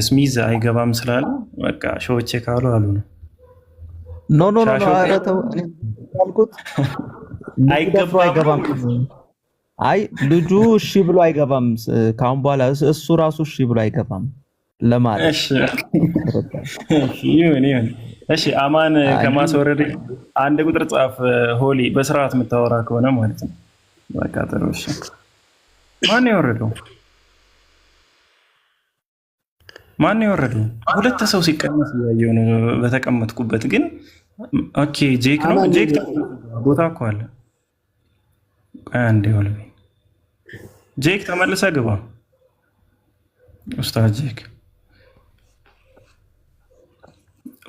ስሚዝ አይገባም ስላለ በቃ ሾዎቼ ካሉ አሉ ነው። ኖ አረተው አልኩት አይገባም። አይ ልጁ እሺ ብሎ አይገባም። ካሁን በኋላ እሱ ራሱ እሺ ብሎ አይገባም ለማለት። እሺ አማን ከማስወረድ አንድ ቁጥር ጻፍ። ሆሊ በስርዓት የምታወራ ከሆነ ማለት ነው። በቃ ጥሩ። እሺ ማን የወረደው? ሁለት ሰው ሲቀመጥ ያየው ነው በተቀመጥኩበት። ግን ኦኬ ጄክ ነው። ጄክ ቦታ እኮ አለ። አንዴ ወልቤ ጄክ ተመልሰህ ግባ።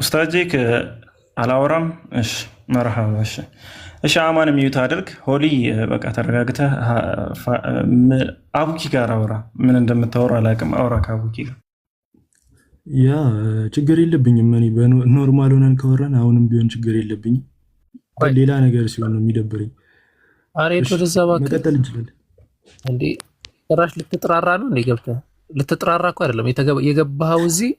ኡስታዝ ጄክ አላወራም። እሺ መርሃባ። እሺ አማን ሚዩት አድርግ። ሆሊ በቃ ተረጋግተህ አቡኪ ጋር አውራ። ምን እንደምታወራ አላውቅም። አውራ ከአቡኪ ጋር። ያ ችግር የለብኝም። እኔ በኖርማል ሆነን ከወራን አሁንም ቢሆን ችግር የለብኝም። ሌላ ነገር ሲሆን ነው የሚደብረኝ። መቀጠል እንችላለን። እንዴ ጭራሽ ልትጥራራ ነው እንዴ? ገብተህ ልትጥራራ እኮ አይደለም የገባኸው እዚህ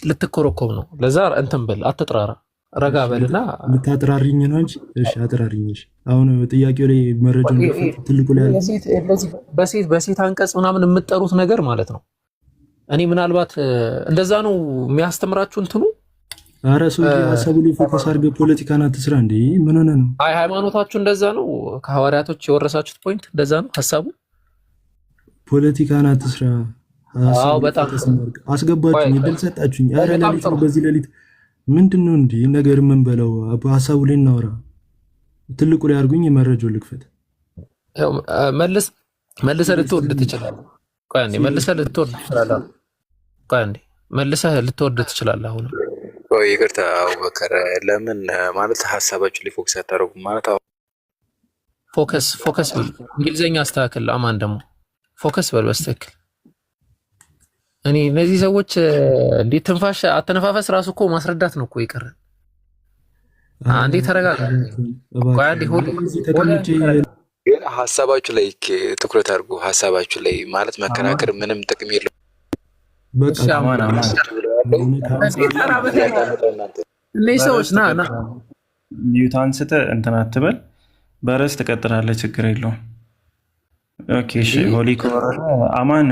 ልትኮረኮም ነው። ለዛ እንትን በል አትጥራራ፣ ረጋ በልና ልታጥራሪኝ ነው እንጂ። እሺ አጥራሪኝ። እሺ አሁን ጥያቄው ላይ መረጃውን ትልቁ ላይ በሴት አንቀጽ ምናምን የምትጠሩት ነገር ማለት ነው። እኔ ምናልባት እንደዛ ነው የሚያስተምራችሁ እንትኑ። ኧረ ሰው ሀሳቡ ላይ ፎከስ አድርገህ ፖለቲካን አትስራ እንዴ! ምን ሆነህ ነው? አይ ሃይማኖታችሁ እንደዛ ነው። ከሐዋርያቶች የወረሳችሁት ፖይንት እንደዛ ነው ሀሳቡ። ፖለቲካን አትስራ። አዎ በጣም አስገባችሁኝ፣ እድል ሰጣችሁኝ። ኧረ ሌሊት ነው፣ በዚህ ሌሊት ምንድን ነው እንዲህ ነገር የምንበለው? ሀሳቡ ላይ እናወራ። ትልቁ ላይ አድርጉኝ፣ የመረጃው ልክፈት። መልሰህ ልትወርድ ትችላለህ። ቆይ አንዴ መልሰህ ልትወርድ ትችላለህ። ቆይ አንዴ መልሰህ ልትወርድ ትችላለህ። አሁን ይቅርታ አቡበከር፣ ለምን ማለት ሀሳባችሁ ላይ ፎከስ አታደርጉም? ማለት ፎከስ በል፣ እንግሊዝኛ አስተካክል። አማን ደግሞ ፎከስ በል በስትክክል። እኔ እነዚህ ሰዎች እንዴት ትንፋሽ አተነፋፈስ ራሱ እኮ ማስረዳት ነው እኮ ይቀራል። አንዴ ተረጋጋ። ቆይ አንዴ ሀሳባችሁ ላይ ትኩረት አድርጉ። ሀሳባችሁ ላይ ማለት መከራከር ምንም ጥቅም የለውም። በቃ አማን ሰዎች ና ሚዩት አንስተህ እንትን አትበል፣ በርዕስ ትቀጥላለህ፣ ችግር የለውም። ኦኬ እሺ። ሆሊ ከወረደ አማን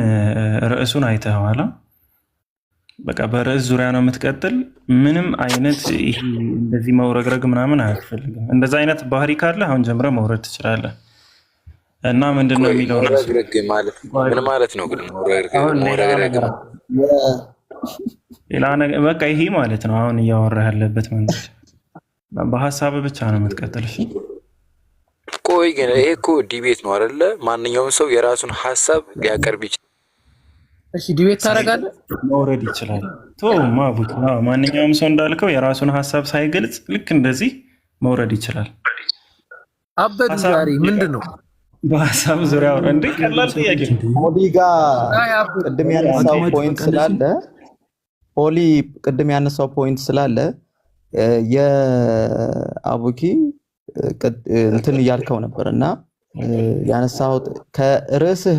ርዕሱን አይተኸዋል? በቃ በርዕስ ዙሪያ ነው የምትቀጥል። ምንም አይነት ይሄ እንደዚህ መውረግረግ ምናምን አያስፈልግም። እንደዛ አይነት ባህሪ ካለ አሁን ጀምረህ መውረድ ትችላለህ። እና ምንድን ነው የሚለው መውረግረግ ማለት ምን ማለት ነው? ግን መውረግረግ ሌላ ነገር በቃ ይሄ ማለት ነው። አሁን እያወራህ ያለበት መንገድ በሀሳብ ብቻ ነው የምትቀጥል። ቆይ ግን ይሄ እኮ ዲቤት ነው አይደለ? ማንኛውም ሰው የራሱን ሀሳብ ሊያቀርብ ይችላል። እሺ ዲቤት ታደርጋለህ፣ መውረድ ይችላል። ማቡት ማንኛውም ሰው እንዳልከው የራሱን ሀሳብ ሳይገልጽ ልክ እንደዚህ መውረድ ይችላል። አበድ ዛሬ ምንድን ነው በሀሳብ ዙሪያ እንደ ቀላል ጥያቄ ሆሊ ጋር ቅድም ያነሳው ፖይንት ስላለ ሆሊ ቅድም ያነሳው ፖይንት ስላለ የአቡኪ እንትን እያልከው ነበር እና ያነሳው ከርዕስህ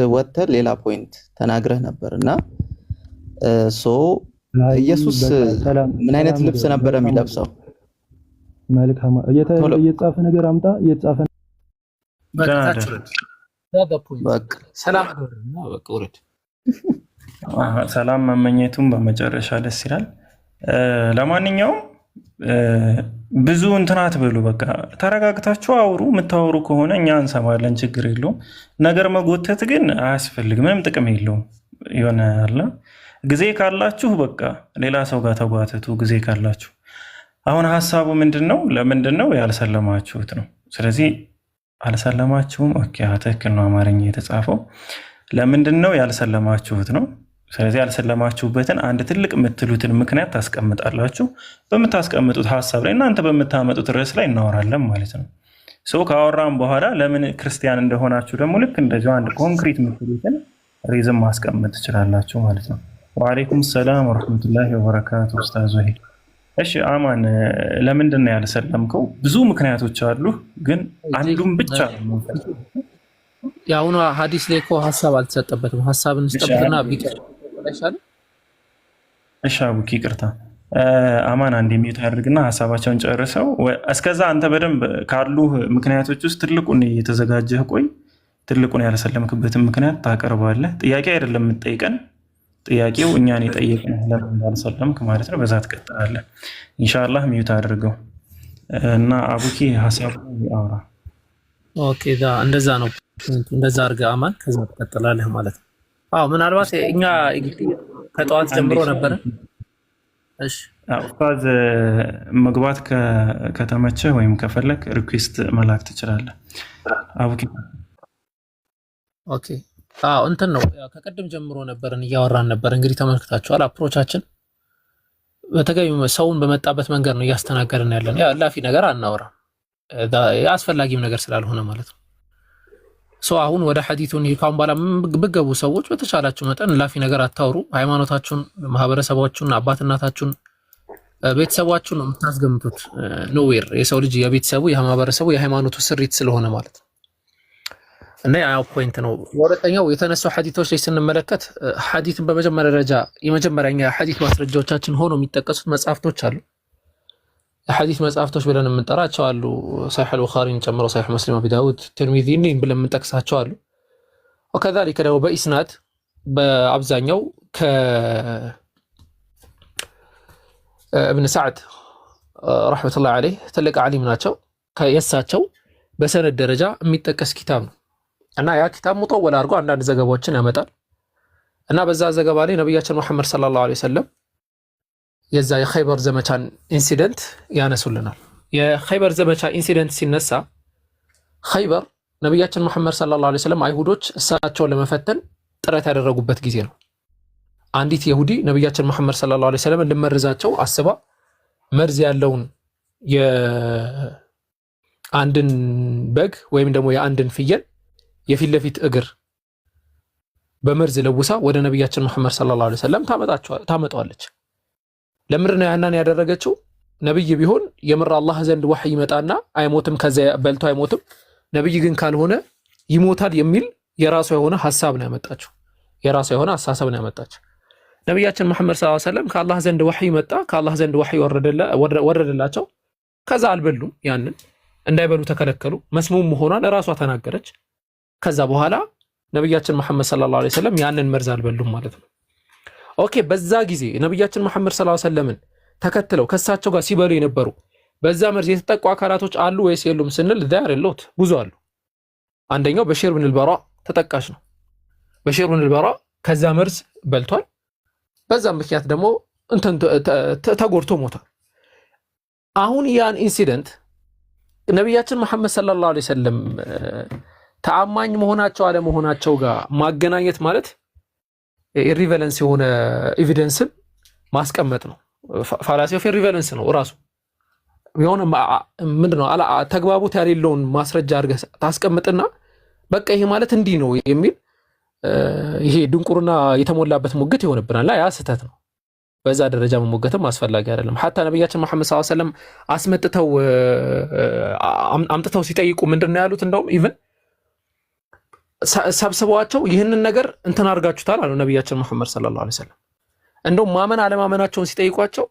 ወጥተህ ሌላ ፖይንት ተናግረህ ነበር እና ኢየሱስ ምን አይነት ልብስ ነበር የሚለብሰው? መልካም እየተጻፈ ነገር አምጣ እየተጻፈ ሰላም መመኘቱን በመጨረሻ ደስ ይላል። ለማንኛውም ብዙ እንትን አትበሉ፣ በቃ ተረጋግታችሁ አውሩ። የምታወሩ ከሆነ እኛ እንሰማለን፣ ችግር የለውም። ነገር መጎተት ግን አያስፈልግም፣ ምንም ጥቅም የለውም። የሆነ አለ ጊዜ ካላችሁ በቃ ሌላ ሰው ጋር ተጓተቱ፣ ጊዜ ካላችሁ። አሁን ሀሳቡ ምንድን ነው? ለምንድን ነው ያልሰለማችሁት ነው። ስለዚህ አልሰለማችሁም። ኦኬ ትክክል ነው፣ አማርኛ የተጻፈው ለምንድን ነው ያልሰለማችሁት ነው። ስለዚህ ያልሰለማችሁበትን አንድ ትልቅ የምትሉትን ምክንያት ታስቀምጣላችሁ። በምታስቀምጡት ሀሳብ ላይ እናንተ በምታመጡት ርዕስ ላይ እናወራለን ማለት ነው። ሰው ካወራን በኋላ ለምን ክርስቲያን እንደሆናችሁ ደግሞ ልክ እንደዚሁ አንድ ኮንክሪት የምትሉትን ሪዝም ማስቀመጥ ትችላላችሁ ማለት ነው። ወአለይኩም ሰላም ወረሕመቱላሂ ወበረካቱ። ኡስታዝ ወሂድ እሺ አማን ለምንድን ነው ያልሰለምከው? ብዙ ምክንያቶች አሉ፣ ግን አንዱን ብቻ ነው። የአሁኑ ሀዲስ ላይ እኮ ሀሳብ አልተሰጠበትም። ሀሳብ እንስጠበትና ቢቀር ይሻላል። እሺ አቡኪ ይቅርታ፣ አማን አንድ ሚዩት አድርግና ሀሳባቸውን ጨርሰው። እስከዛ አንተ በደንብ ካሉ ምክንያቶች ውስጥ ትልቁን የተዘጋጀህ ቆይ። ትልቁን ያልሰለምክበትን ምክንያት ታቀርባለህ። ጥያቄ አይደለም የምትጠይቀን፣ ጥያቄው እኛን የጠየቅን ለምን እንዳልሰለምክ ማለት ነው። በዛ ትቀጥላለህ ኢንሻአላህ። ሚዩት አድርገው እና አቡኪ ሀሳቡ አውራ። ኦኬ እንደዛ ነው። እንደዛ አድርገህ አማን፣ ከዛ ትቀጥላለህ ማለት ነው። አዎ ምናልባት እኛ ከጠዋት ጀምሮ ነበረ። እሺ ኡስታዝ መግባት ከተመቸህ ወይም ከፈለክ ሪኩዌስት መላክ ትችላለህ። አቡኪ ኦኬ አዎ እንትን ነው ከቀደም ጀምሮ ነበርን እያወራን ነበር። እንግዲህ ተመልክታችኋል። አፕሮቻችን በተገቢው ሰውን በመጣበት መንገድ ነው እያስተናገርን ያለን። ያ ላፊ ነገር አናወራም፣ አስፈላጊም ነገር ስላልሆነ ማለት ነው። አሁን ወደ ሐዲቱን ካሁን በኋላ ብገቡ ሰዎች በተቻላችሁ መጠን ላፊ ነገር አታውሩ። ሃይማኖታችሁን፣ ማህበረሰባችሁን፣ አባት እናታችሁን፣ ቤተሰባችሁን ነው የምታስገምቱት። ኖዌር የሰው ልጅ የቤተሰቡ የማህበረሰቡ የሃይማኖቱ ስሪት ስለሆነ ማለት ነው። እና ያው ፖይንት ነው። ወረተኛው የተነሱ ሐዲቶች ላይ ስንመለከት ሐዲትን በመጀመሪያ ደረጃ የመጀመሪያኛ ሐዲት ማስረጃዎቻችን ሆኖ የሚጠቀሱት መጽሐፍቶች አሉ። የሐዲት መጽሐፍቶች ብለን የምንጠራቸው አሉ። ሰሒህ አልቡኻሪን ጨምሮ ሰሒህ ሙስሊም፣ አቢ ዳውድ፣ ትርሚዚን ብለን የምንጠቅሳቸው አሉ። ወከዛሊከ ደግሞ በኢስናድ በአብዛኛው ከእብን ሰዕድ ረሕመቱላሂ ዐለይህ ትልቅ ዓሊም ናቸው። ከየሳቸው በሰነድ ደረጃ የሚጠቀስ ኪታብ ነው እና ያ ኪታብ ሙጠወል አድርጎ አንዳንድ ዘገባዎችን ያመጣል እና በዛ ዘገባ ላይ ነቢያችን ሙሐመድ ሰለላሁ ዐለይሂ ወሰለም የዛ የኸይበር ዘመቻን ኢንሲደንት ያነሱልናል። የኸይበር ዘመቻ ኢንሲደንት ሲነሳ ኸይበር ነቢያችን ሙሐመድ ሰለላሁ ዐለይሂ ወሰለም አይሁዶች እሳቸውን ለመፈተን ጥረት ያደረጉበት ጊዜ ነው። አንዲት ይሁዲ ነቢያችን ሙሐመድ ሰለላሁ ዐለይሂ ወሰለም እንድመርዛቸው አስባ መርዝ ያለውን የአንድን በግ ወይም ደግሞ የአንድን ፍየል የፊት ለፊት እግር በመርዝ ለውሳ ወደ ነቢያችን ሙሐመድ ሰለላሁ ዐለይሂ ወሰለም ታመጣዋለች። ለምንድን ነው ያንን ያደረገችው? ነብይ ቢሆን የምር አላህ ዘንድ ወህይ ይመጣና አይሞትም፣ ከዚያ በልቶ አይሞትም። ነብይ ግን ካልሆነ ይሞታል የሚል የራሷ የሆነ ሐሳብ ነው ያመጣችው። የራሷ የሆነ አስተሳሰብ ነው ያመጣች። ነቢያችን መሐመድ ሰለላሁ ዐለይሂ ወሰለም ከአላህ ዘንድ ወህይ መጣ፣ ከአላህ ዘንድ ወህይ ወረደላቸው። ከዛ አልበሉም፣ ያንን እንዳይበሉ ተከለከሉ። መስሙም መሆኗን ራሷ ተናገረች። ከዛ በኋላ ነቢያችን መሐመድ ሰለላሁ ዐለይሂ ወሰለም ያንን መርዝ አልበሉም ማለት ነው። ኦኬ፣ በዛ ጊዜ ነቢያችን መሐመድ ሰለላሁ ዐለይሂ ወሰለምን ተከትለው ከሳቸው ጋር ሲበሉ የነበሩ በዛ መርዝ የተጠቁ አካላቶች አሉ ወይስ የሉም ስንል ዳር የለውት ብዙ አሉ። አንደኛው በሺር ብን አልበራ ተጠቃሽ ነው። በሺር ብን አልበራ ከዛ መርዝ በልቷል። በዛ ምክንያት ደግሞ ተጎድቶ ሞቷል። አሁን ያን ኢንሲደንት ነቢያችን መሐመድ ሰለላሁ ዐለይሂ ወሰለም ተአማኝ መሆናቸው አለመሆናቸው ጋር ማገናኘት ማለት ኢሪቨለንስ የሆነ ኤቪደንስን ማስቀመጥ ነው። ፋላሲ ኦፍ ኢሪቨለንስ ነው ራሱ። የሆነ ምንድነው ተግባቦት ያሌለውን ማስረጃ አድርገህ ታስቀምጥና በቃ ይሄ ማለት እንዲህ ነው የሚል ይሄ ድንቁርና የተሞላበት ሙግት ይሆንብናል። ያ ስህተት ነው። በዛ ደረጃ መሞገትም አስፈላጊ አይደለም። ሐታ ነብያችን መሐመድ ሰለላሁ ዐለይሂ ወሰለም አስመጥተው አምጥተው ሲጠይቁ ምንድነው ያሉት? እንደውም ኢቭን ሰብስበዋቸው ይህንን ነገር እንትን አድርጋችሁታል አሉ ነብያችን መሐመድ ሰለላሁ ዐለይሂ ወሰለም። እንደውም ማመን አለማመናቸውን ሲጠይቋቸው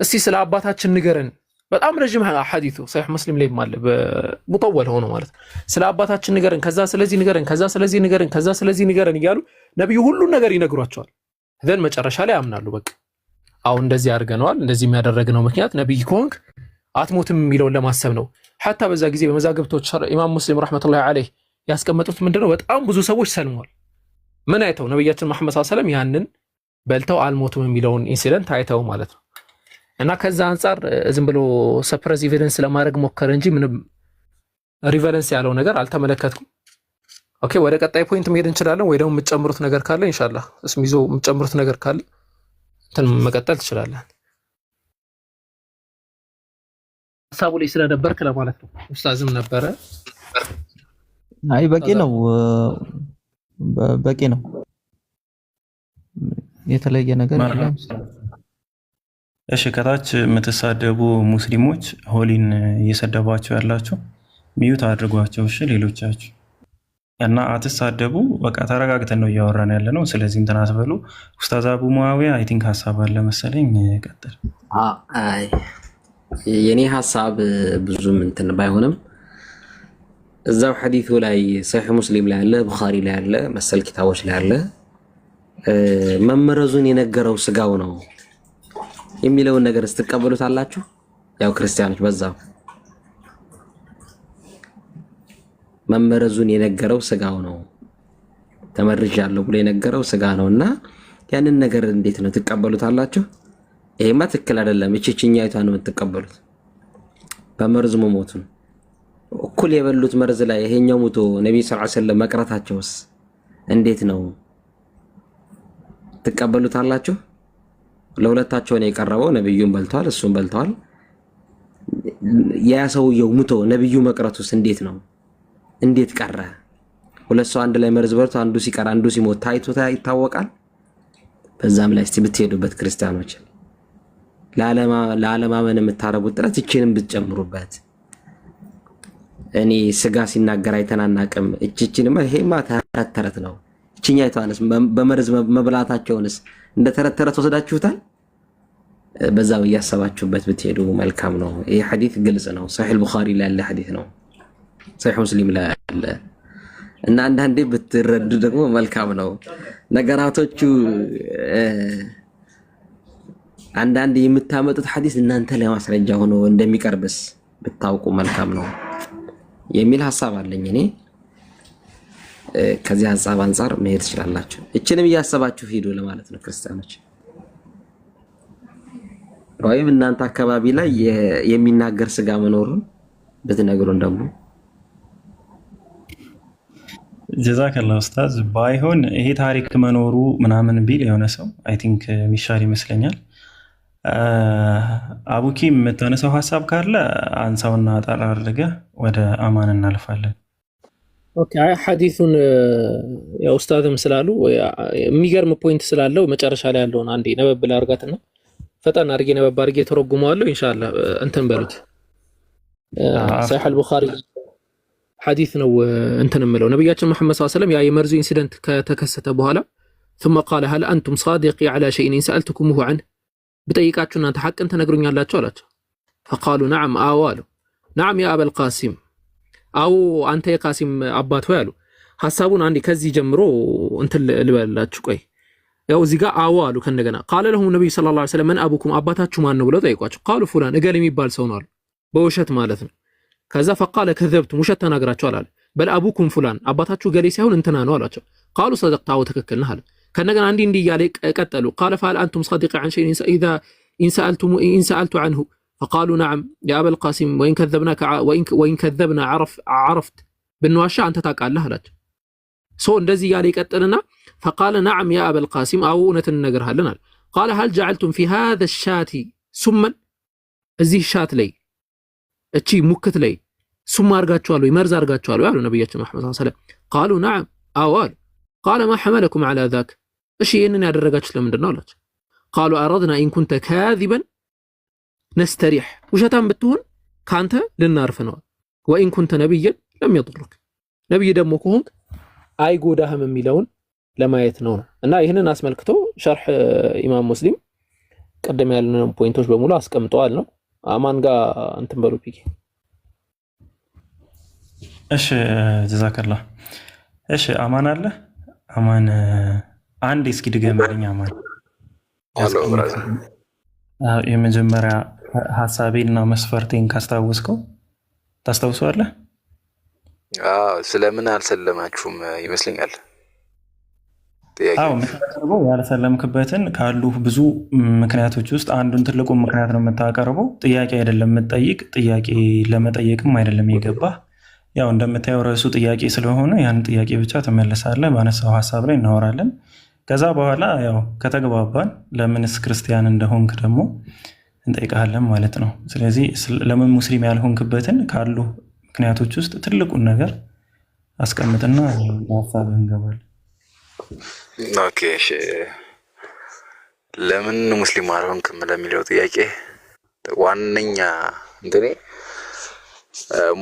እስቲ ስለ አባታችን ንገረን። በጣም ረጅም ሐዲሱ ሰሒህ ሙስሊም ላይ ማለት በሙጠወል ሆኖ ማለት ስለ አባታችን ንገረን፣ ከዛ ስለዚህ ንገረን፣ ከዛ ስለዚህ ንገረን፣ ከዛ ስለዚህ ንገረን እያሉ ነብዩ ሁሉን ነገር ይነግሯቸዋል። ዘን መጨረሻ ላይ ያምናሉ። በቃ አሁን እንደዚህ አድርገነዋል፣ እንደዚህ የሚያደረግነው ምክንያት ነብይ ኮንክ አትሞትም የሚለውን ለማሰብ ነው። ሐታ በዛ ጊዜ በመዛግብቶች ኢማም ሙስሊም ረህመቱላሂ ዐለይህ ያስቀመጡት ምንድነው በጣም ብዙ ሰዎች ሰልመዋል። ምን አይተው? ነብያችን መሐመድ ሰለላሁ ዐለይሂ ወሰለም ያንን በልተው አልሞቱም የሚለውን ኢንሲደንት አይተው ማለት ነው። እና ከዛ አንፃር ዝም ብሎ ሰፕረስ ኤቪደንስ ለማድረግ ሞከረ እንጂ ምንም ሪቨለንስ ያለው ነገር አልተመለከትኩም። ኦኬ፣ ወደ ቀጣይ ፖይንት መሄድ እንችላለን ወይ ደግሞ የምትጨምሩት ነገር ካለ ኢንሻአላህ እስሚዞ የምትጨምሩት ነገር ካለ እንትን መቀጠል ትችላለን። ሐሳቡ ላይ ስለነበርክ ለማለት ነው። ኡስታዝም ነበረ። አይ በቂ ነው፣ በቂ ነው። የተለየ ነገር የለም። እሺ፣ ከታች የምትሳደቡ ሙስሊሞች ሆሊን እየሰደባቸው ያላችሁ ሚዩት አድርጓቸው። እሺ፣ ሌሎቻችሁ እና አትሳደቡ። በቃ ተረጋግተን ነው እያወራን ያለ ነው። ስለዚህ እንትን አትበሉ። ኡስታዝ አቡ ሙአዊያ አይ ቲንክ ሀሳብ አለ መሰለኝ። ቀጥል። አይ የኔ ሀሳብ ብዙም እንትን ባይሆንም እዛው ሐዲሱ ላይ ሰሒህ ሙስሊም ላይ አለ፣ ቡኻሪ ላይ አለ፣ መሰል ኪታቦች ላይ አለ መመረዙን የነገረው ስጋው ነው የሚለውን ነገር ስትቀበሉት አላችሁ? ያው ክርስቲያኖች በዛው መመረዙን የነገረው ስጋው ነው ተመርጃለሁ ብሎ የነገረው ስጋ ነውና ያንን ነገር እንዴት ነው ትቀበሉታላችሁ? ይሄማ ትክክል አይደለም። እቺኛይቷን ነው የምትቀበሉት። በመርዝ መሞቱን እኩል የበሉት መርዝ ላይ ይሄኛው ሙቶ ነብይ ሰለላሁ ዐለይሂ ወሰለም መቅረታቸውስ እንዴት ነው ትቀበሉታላችሁ? ለሁለታቸው ነው የቀረበው። ነብዩን በልቷል፣ እሱን በልቷል። ያ ሰውየው ሙቶ ነብዩ መቅረቱስ እንዴት ነው? እንዴት ቀረ? ሁለት ሰው አንድ ላይ መርዝ በልቶ አንዱ ሲቀር አንዱ ሲሞት ታይቶ ይታወቃል? በዛም ላይ እስቲ ብትሄዱበት ክርስቲያኖች ለዓለማመን የምታረጉት ጥረት እቺንም ብትጨምሩበት። እኔ ስጋ ሲናገር አይተናናቅም። እቺችንማ ይሄማ ተረት ተረት ነው። እቺኛይቷንስ በመርዝ መብላታቸውንስ እንደ ተረት ተረት ወሰዳችሁታል? በዛው እያሰባችሁበት ብትሄዱ መልካም ነው። ይሄ ሐዲስ ግልጽ ነው። ሰሒህ ቡኻሪ ላይ ያለ ሐዲስ ነው። ሰሒህ ሙስሊም ላይ ያለ እና አንዳንዴ ብትረዱ ደግሞ መልካም ነው። ነገራቶቹ አንዳንዴ የምታመጡት ሐዲስ እናንተ ለማስረጃ ሆኖ እንደሚቀርብስ ብታውቁ መልካም ነው የሚል ሐሳብ አለኝ እኔ። ከዚህ ሐሳብ አንፃር መሄድ ትችላላችሁ። እችንም እያሰባችሁ ሂዱ ለማለት ነው ክርስቲያኖች። ወይም እናንተ አካባቢ ላይ የሚናገር ስጋ መኖሩን ብትነግሩን ደግሞ ጀዛከላህ ኡስታዝ። ባይሆን ይሄ ታሪክ መኖሩ ምናምን ቢል የሆነ ሰው አይ ቲንክ የሚሻል ይመስለኛል። አቡኪ የምታነሳው ሀሳብ ካለ አንሳውና አጠር አድርገህ ወደ አማን እናልፋለን። ኦኬ፣ አይ ሐዲሱን ያው ኡስታዝም ስላሉ የሚገርም ፖይንት ስላለው መጨረሻ ላይ ያለውን አንዴ ነበብ አድርጋትና ፈጣን አድርጌ ነበብ አድርጌ ተረጉመዋለሁ ኢንሻአላህ። እንትን በሉት ሰሒህ አልቡኻሪ ሐዲስ ነው። እንትን ምለው ነብያችን መሐመድ ሰለላሁ ዐለይሂ ወሰለም ያ የመርዙ ኢንሲደንት ከተከሰተ በኋላ ثم قال هل أنتم صادقي على شيء إن سألتكموه عنه بطيقاتكم أنت حق أنت نقرون يالاتشو አላቸው فقالوا نعم آوالو نعم يا أبا القاسم أو أنت يا قاسم أبات ويالو ሐሳቡን አንዲ ከዚህ ጀምሮ እንትን ልበላችሁ ቆይ ያው እዚህ ጋር አዋሉ ከነገና قال لهم النبي صلى الله عليه وسلم من أبوكم አባታችሁ ማን ነው ብለው ጠይቋቸው قالوا فلان እገሌ የሚባል ሰው ነው አሉ በውሸት ማለት ነው ከዛ فقال كذبتم ውሸት ተናግራችኋል አለ بل أبوكم فلان አባታችሁ ገሌ ሳይሆን እንትና ነው አላቸው قالوا صدقت አዎ ትክክል ነህ አለ ከነገና እንዲ እያለ ቀጠሉ قال فهل أنتم صادق عن شيء إذا إن سألت عنه فقالوا نعم يا أبا القاسم وإن كذبنا عرفت بالنواشة أنت ታውቃለህ አላቸው سو እንደዚህ ያለ ይቀጥልና فقال نعم يا أبا القاسم أو نتنغرهلنا قال هل جعلتم في هذا الشات سما እዚህ ሻት ላይ እቺ ሙክት ላይ ሱም አርጋችኋል ወይ መርዝ አርጋችኋል ወይ አሉ ነብያችን መሐመድ ሰለላሁ ዐለይሂ ወሰለም قالوا نعم አዋል قال ما حملكم على ذاك እሺ ይሄንን ያደረጋችሁት ለምንድን ነው አላቸው قالوا أردنا إن كنت كاذبا نستريح ውሸታም ብትሆን ካንተ ልናርፍ ነው وإن كنت نبيا لم يضرك ነብይ ደግሞ ከሆንክ አይጎዳህም የሚለውን ለማየት ነው እና ይሄንን አስመልክቶ ሸርህ ኢማም ሙስሊም ቀደም ያለውን ፖይንቶች በሙሉ አስቀምጠዋል ነው አማን ጋር እንትን በሉ ፒኬ እሺ ጀዛከላህ እሺ አማን አለ አማን አንድ እስኪ ድገምልኝ አማን አሎ ብራዘር የመጀመሪያ ሐሳቤና መስፈርቴን ካስታወስከው ታስታውሰዋለህ ስለምን አልሰለማችሁም ይመስለኛል አዎ ምክንያቱም ያልሰለምክበትን ካሉ ብዙ ምክንያቶች ውስጥ አንዱን ትልቁ ምክንያት ነው የምታቀርበው ጥያቄ አይደለም የምትጠይቅ ጥያቄ ለመጠየቅም አይደለም የገባህ ያው እንደምታየው ራሱ ጥያቄ ስለሆነ ያን ጥያቄ ብቻ ተመለሳለህ ባነሳው ሐሳብ ላይ እናወራለን ከዛ በኋላ ያው ከተግባባን ለምንስ ክርስቲያን እንደሆንክ ደግሞ እንጠይቃለን ማለት ነው ስለዚህ ለምን ሙስሊም ያልሆንክበትን ካሉ ምክንያቶች ውስጥ ትልቁን ነገር አስቀምጥና ሐሳብ እንገባለን ኦኬ እሺ ለምን ሙስሊም አልሆንክም ለሚለው ጥያቄ ዋነኛ እንደኔ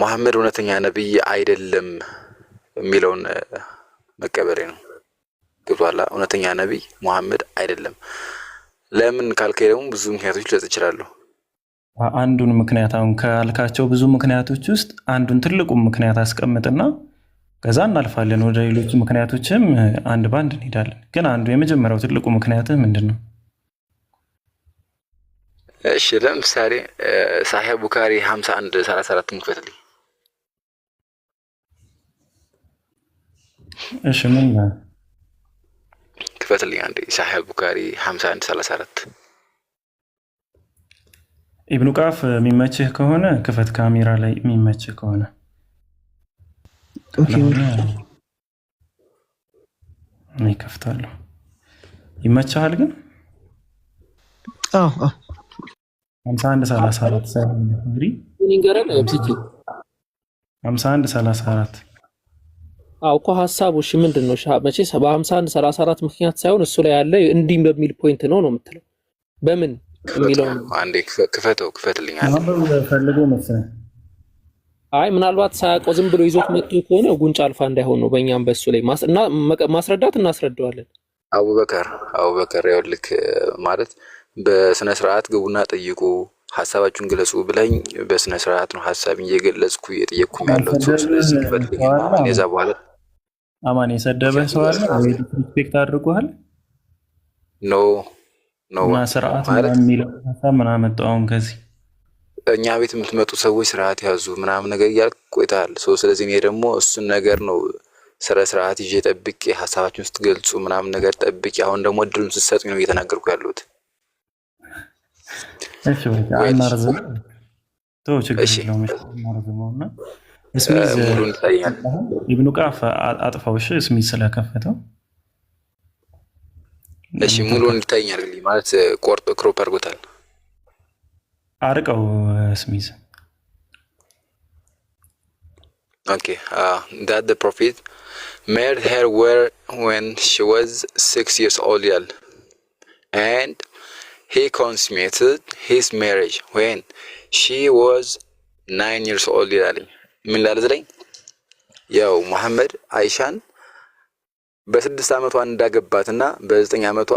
መሐመድ እውነተኛ ነብይ አይደለም የሚለውን መቀበሬ ነው ግባላ እውነተኛ ነብይ መሐመድ አይደለም ለምን ካልከኝ ደግሞ ብዙ ምክንያቶች ልሰጥ እችላለሁ አንዱን ምክንያት አሁን ካልካቸው ብዙ ምክንያቶች ውስጥ አንዱን ትልቁ ምክንያት አስቀምጥና ከዛ እናልፋለን ወደ ሌሎች ምክንያቶችም አንድ ባንድ እንሄዳለን ግን አንዱ የመጀመሪያው ትልቁ ምክንያት ምንድነው እሺ ለምሳሌ ሳሂህ ቡኻሪ 51:34 እንክፈትልኝ እሺ ምን ክፈትልኝ አንዴ ሳሂህ ቡኻሪ 51:34 ኢብኑ ቃፍ የሚመችህ ከሆነ ክፈት ካሜራ ላይ የሚመችህ ከሆነ ኦኬ እኔ ከፍታለሁ ይመችሃል ግን አዎ 51:34 ሳይሆን እንግዲህ ንገረን እብሲቲ 51:34 አው እኮ ሐሳቡ እሺ ምንድነው መቼ 51:34 ምክንያት ሳይሆን እሱ ላይ ያለ እንዲህ በሚል ፖይንት ነው የምትለው በምን የሚለው አንዴ ክፈትልኝ ፈልጎ መሰለኝ አይ ምናልባት ሳያውቀው ዝም ብሎ ይዞት መጥቶ ከሆነ ጉንጭ አልፋ እንዳይሆን ነው በእኛም በሱ ላይ ማስረዳት እናስረዳዋለን አቡበከር ያውልክ ማለት በስነ ስርዓት ግቡና ጠይቁ ሐሳባችሁን ግለጹ ብለኝ በስነ ስርዓት ነው ሐሳብን እየገለጽኩ እየጠየቅኩኝ ያለው ስለዚህ ክፈትልኝ እዛ በኋላ አማን የሰደበ ሰው አለ ወይ ሪስፔክት አድርጓል ነው ስርዓት የሚለው ሐሳብ ምን አመጣው አሁን ከዚህ እኛ ቤት የምትመጡ ሰዎች ስርዓት ያዙ ምናምን ነገር እያልክ ቆይተሃል ስለዚህ እኔ ደግሞ እሱን ነገር ነው ስርዓት ይዤ ጠብቄ ሐሳባችሁን ውስጥ ገልጹ ምናምን ነገር ጠብቄ አሁን ደግሞ እድሉን ስትሰጡኝ ነው እየተናገርኩ ያለሁት እሺ አናርዘም ተው ችግር የለውም አናርዘምና ስሚዝ ኢብኑ ቃፍ አጥፋው እሺ ስሚዝ ስለከፈተው እሺ ሙሉን ይታየኛል ማለት ቆርጦ ክሮፕ አድርጎታል አርቀው ስሚዝ okay that the prophet married her when she was 6 years old and he consummated his marriage when she was 9 years old ምን ላልዘለኝ ያው መሐመድ አይሻን በ6 ዓመቷ እንዳገባትና በ9 ዓመቷ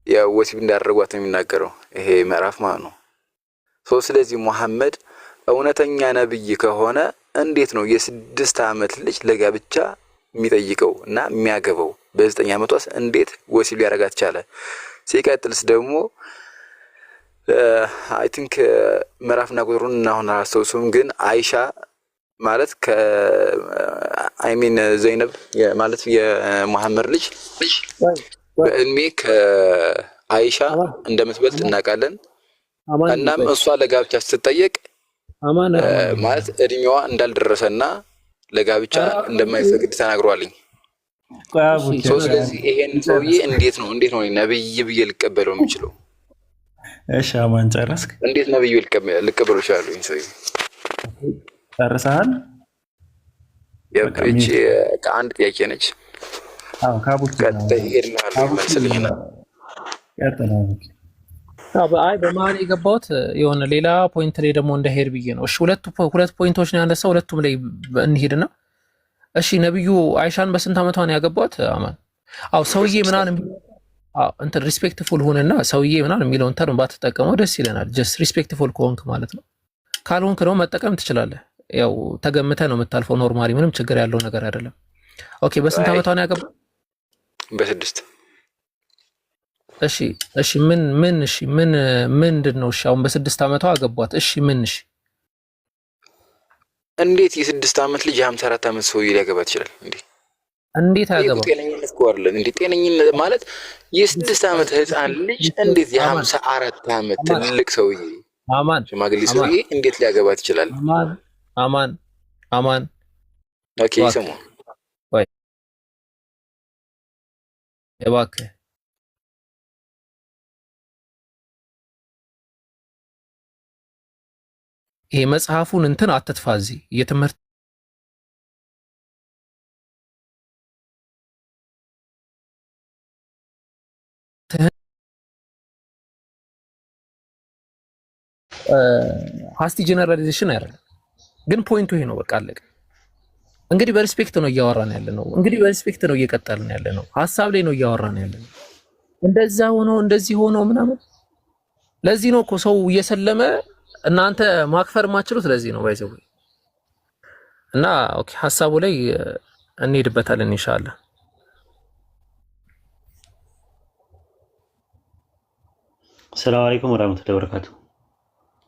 የወሲብ እንዳደረጓት ነው የሚናገረው ይሄ ምዕራፍ ማለት ነው። ስለዚህ ሙሐመድ እውነተኛ ነብይ ከሆነ እንዴት ነው የ6 ዓመት ልጅ ለጋብቻ የሚጠይቀው እና የሚያገባው? በ9 ዓመቷስ እንዴት ወሲብ ሊያረጋት ቻለ? ሲቀጥልስ ደግሞ አይ ቲንክ ምዕራፍና ቁጥሩን አሁን አላስታውስም፣ ግን አይሻ ማለት አይሚን ዘይነብ ማለት የሙሐመድ ልጅ በእድሜ ከአይሻ እንደምትበልጥ እናውቃለን። እናም እሷ ለጋብቻ ስትጠየቅ ማለት እድሜዋ እንዳልደረሰና ለጋብቻ እንደማይፈቅድ ተናግሯልኝ። ስለዚህ ይሄን ሰውዬ እንዴት ነው ነብይ ብዬ ልቀበለው የምችለው? እሺ አማን ጨረስክ? እንዴት ነብዩ ልቀበለው ይችላል? ይሄን ሰውዬ ጨርሰሃል? እቺ ከአንድ ጥያቄ ነች። አዎ ካቡት መልስልኝና አይ በመሀል የገባሁት የሆነ ሌላ ፖይንት ላይ ደግሞ እንደሄድ ብዬ ነው። እሺ ሁለት ፖይንቶች ነው ያነሳው፣ ሁለቱም ላይ እንሂድና እሺ ነብዩ አይሻን በስንት ዓመቷ ነው ያገቧት? አማን አው ሰውዬ ምናምን እንትን ሪስፔክትፉል ሆነና ሰውዬ ምናምን የሚለውን ተርም ባትጠቀመው ደስ ይለናል። ጀስት ሪስፔክትፉል ከሆንክ ማለት ነው። ካልሆንክ ነው መጠቀም ትችላለህ። ያው ተገምተህ ነው የምታልፈው። ኖርማሊ ምንም ችግር ያለው ነገር አይደለም። ኦኬ በስንት ዓመቷ ነው ያገቧት? በ6 እሺ ምንድን ነው? እሺ አሁን በ6 ዓመቷ አገቧት። እሺ እሺ እንዴት የ6 ዓመት ልጅ 54 ዓመት ሰውዬ ሊያገባት ይችላል? እንዴት አያገባም? ጤነኝነት እኮ አይደለም እንዴ? ጤነኝነት ማለት የ6 ዓመት ህፃን ልጅ እንዴት የ54 ዓመት ትልቅ ሰውዬ ሽማግሌ ሰውዬ እንዴት ሊያገባት ይችላል? አማን ኦኬ ስሙ ወይ እባክህ ይሄ መጽሐፉን እንትን አትጥፋ። እዚህ የትምህርት ሀስቲ ጀነራላይዜሽን አይደለም፣ ግን ፖይንቱ ይሄ ነው። በቃ አለቀ። እንግዲህ በሪስፔክት ነው እያወራን ያለ ነው። እንግዲህ በሪስፔክት ነው እየቀጠልን ያለ ነው። ሀሳብ ላይ ነው እያወራን ያለ ነው። እንደዛ ሆኖ እንደዚህ ሆኖ ምናምን። ለዚህ ነው እኮ ሰው እየሰለመ እናንተ ማክፈር ማችሉት። ለዚህ ነው ባይዘው እና ኦኬ ሐሳቡ ላይ እንሄድበታለን ኢንሻአላህ። ሰላም አለይኩም ወራህመቱላሂ ወበረካቱ።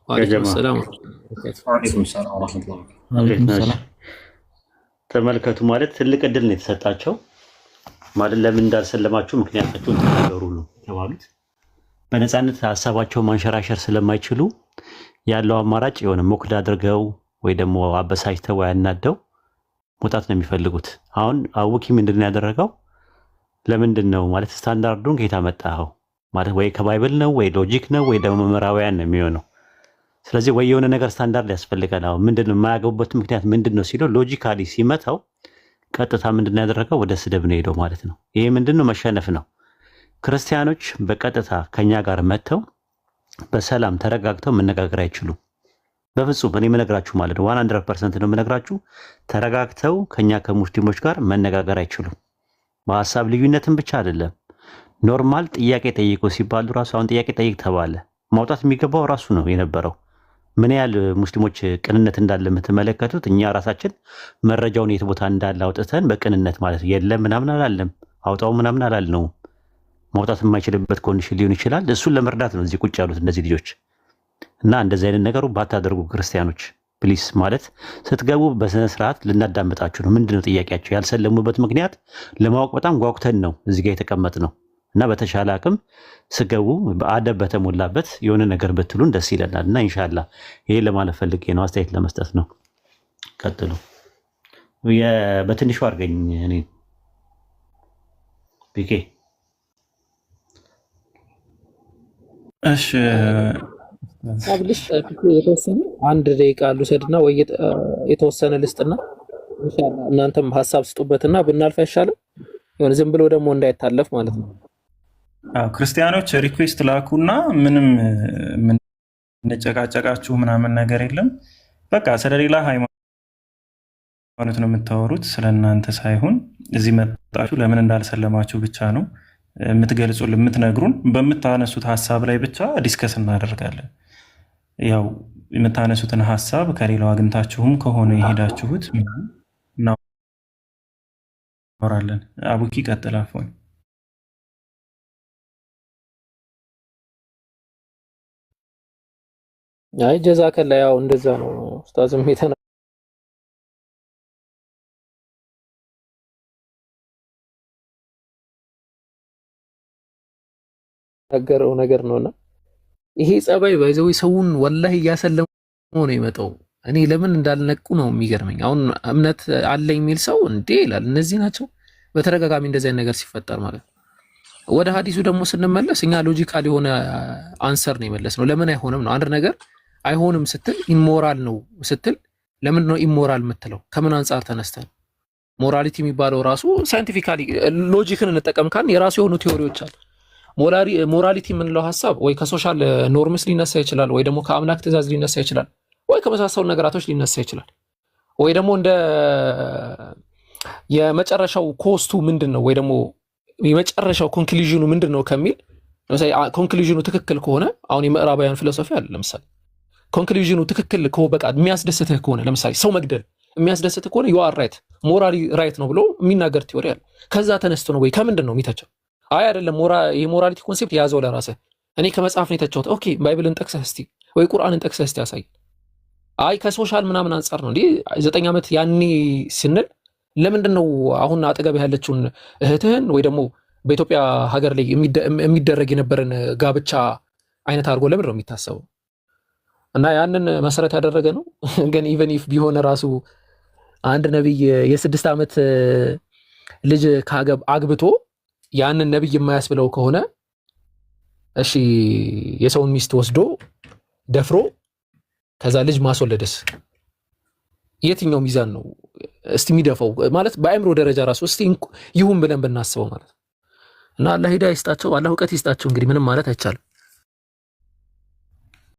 ወአለይኩም ሰላም ወራህመቱላሂ። ተመልከቱ ማለት ትልቅ እድል ነው የተሰጣቸው ማለት ለምን እንዳልሰለማችሁ ምክንያታቸውን ተናገሩ ነው የተባሉት። በነፃነት ሐሳባቸው ማንሸራሸር ስለማይችሉ ያለው አማራጭ የሆነ ሞክድ አድርገው ወይ ደግሞ አበሳጭተው ወይ አናደው መውጣት ነው የሚፈልጉት። አሁን አቡኪ ምንድነው ያደረገው? ለምንድን ነው ማለት ስታንዳርዱን ከየት አመጣኸው ማለት ወይ ከባይብል ነው ወይ ሎጂክ ነው ወይ ደግሞ መመራዊያን ነው የሚሆነው። ስለዚህ ወይ የሆነ ነገር ስታንዳርድ ያስፈልጋል። አሁን ምንድነው የማያገቡበት ምክንያት ምንድነው ሲለው ሎጂካሊ ሲመታው ቀጥታ ምንድነው ያደረገው? ወደ ስድብ ነው ሄደው ማለት ነው። ይሄ ምንድነው? መሸነፍ ነው። ክርስቲያኖች በቀጥታ ከኛ ጋር መተው በሰላም ተረጋግተው መነጋገር አይችሉም በፍጹም። እኔ የምነግራችሁ ማለት ነው 100% ነው የምነግራችሁ። ተረጋግተው ከኛ ከሙስሊሞች ጋር መነጋገር አይችሉም። በሐሳብ ልዩነትን ብቻ አይደለም ኖርማል ጥያቄ ጠይቁ ሲባሉ ራሱ አሁን ጥያቄ ጠይቅ ተባለ ማውጣት የሚገባው ራሱ ነው የነበረው። ምን ያህል ሙስሊሞች ቅንነት እንዳለ የምትመለከቱት እኛ ራሳችን መረጃውን የት ቦታ እንዳለ አውጥተን በቅንነት ማለት ነው የለም ምናምን አላለም አውጣው ምናምን አላልነው። ማውጣት የማይችልበት ኮንዲሽን ሊሆን ይችላል። እሱን ለመርዳት ነው እዚህ ቁጭ ያሉት እነዚህ ልጆች። እና እንደዚህ አይነት ነገሩ ባታደርጉ ክርስቲያኖች ፕሊስ። ማለት ስትገቡ በስነ ስርዓት ልናዳምጣችሁ ነው። ምንድነው ጥያቄያቸው? ያልሰለሙበት ምክንያት ለማወቅ በጣም ጓጉተን ነው እዚህ ጋር የተቀመጥ ነው። እና በተሻለ አቅም ስገቡ በአደብ በተሞላበት የሆነ ነገር ብትሉን ደስ ይለናል። እና ኢንሻአላህ ይሄ ለማለት ፈልጌ ነው፣ አስተያየት ለመስጠት ነው። ቀጥሉ። በትንሹ አድርገኝ እኔ ቢኬ። እሺ አብልሽ የተወሰነ 1 ደቂቃ ልውሰድና ወይ የተወሰነ ልስጥና ኢንሻአላህ እናንተም ሀሳብ ስጡበትና ብናልፍ አይሻልም? የሆነ ዝም ብሎ ደግሞ እንዳይታለፍ ማለት ነው። ክርስቲያኖች ሪኩዌስት ላኩና ምንም እንጨቃጨቃችሁ ምናምን ነገር የለም። በቃ ስለሌላ ሃይማኖት ሃይማኖት ነው የምታወሩት፣ ስለ እናንተ ሳይሆን እዚህ መጣችሁ ለምን እንዳልሰለማችሁ ብቻ ነው የምትገልጹልን የምትነግሩን። በምታነሱት ሀሳብ ላይ ብቻ ዲስከስ እናደርጋለን። ያው የምታነሱትን ሀሳብ ከሌላው አግኝታችሁም ከሆነ የሄዳችሁት እናወራለን። አቡኪ ቀጥል። አፎን አይ ጀዛከላ ያው እንደዛ ነው ኡስታዝም የተናገረው ነገር ነውና ይሄ ጸባይ ባይዘው ሰውን ወላሂ እያሰለመው ነው የመጣው። እኔ ለምን እንዳልነቁ ነው የሚገርመኝ። አሁን እምነት አለኝ የሚል ሰው እንዴ ይላል። እነዚህ ናቸው በተደጋጋሚ እንደዚህ አይነት ነገር ሲፈጠር ማለት ነው። ወደ ሐዲሱ ደግሞ ስንመለስ እኛ ሎጂካል የሆነ አንሰር ነው የመለስነው። ለምን አይሆንም ነው። አንድ ነገር አይሆንም ስትል ኢሞራል ነው ስትል ለምን ነው ኢሞራል የምትለው? ከምን አንጻር ተነስተን? ሞራሊቲ የሚባለው ራሱ ሳይንቲፊካሊ ሎጂክን እንጠቀም ካልን የራሱ የሆኑ ቲዎሪዎች አሉ። ሞራሊቲ የምንለው ሀሳብ ወይ ከሶሻል ኖርምስ ሊነሳ ይችላል፣ ወይ ደግሞ ከአምላክ ትእዛዝ ሊነሳ ይችላል፣ ወይ ከመሳሰሉ ነገራቶች ሊነሳ ይችላል፣ ወይ ደግሞ እንደ የመጨረሻው ኮስቱ ምንድን ነው፣ ወይ ደግሞ የመጨረሻው ኮንክሉዥኑ ምንድን ነው ከሚል ለምሳሌ ኮንክሉዥኑ ትክክል ከሆነ አሁን የምዕራባውያን ፊሎሶፊ አለ። ለምሳሌ ኮንክሉዥኑ ትክክል ከሆነ በቃ የሚያስደስትህ ከሆነ ለምሳሌ ሰው መግደል የሚያስደስትህ ከሆነ ዩ አር ራይት ሞራሊ ራይት ነው ብሎ የሚናገር ቲዎሪ አለ። ከዛ ተነስቶ ነው ወይ ከምንድን ነው የሚተቸው? አይ አይደለም የሞራሊቲ ኮንሴፕት ያዘው ለራስህ። እኔ ከመጽሐፍ ነው የተቸውት። ኦኬ ባይብልን ጠቅሰህ እስቲ ወይ ቁርአንን ጠቅሰህ እስቲ ያሳይ። አይ ከሶሻል ምናምን አንጻር ነው እንዴ 9 ዓመት ያኔ ስንል ለምንድን ነው አሁን አጠገብ ያለችውን እህትህን ወይ ደግሞ በኢትዮጵያ ሀገር ላይ የሚደረግ የነበረን ጋብቻ አይነት አድርጎ ለምንድን ነው የሚታሰበው? እና ያንን መሰረት ያደረገ ነው። ግን ኢቨን ኢፍ ቢሆን ራሱ አንድ ነብይ የ6 ዓመት ልጅ አግብቶ ያንን ነብይ የማያስብለው ከሆነ እሺ የሰውን ሚስት ወስዶ ደፍሮ ከዛ ልጅ ማስወለደስ የትኛው ሚዛን ነው እስቲ የሚደፋው? ማለት በአእምሮ ደረጃ ራሱ እስቲ ይሁን ብለን ብናስበው ማለት ነው። እና አላህ ሂዳያ ይስጣቸው፣ አላህ እውቀት ይስጣቸው። እንግዲህ ምንም ማለት አይቻልም።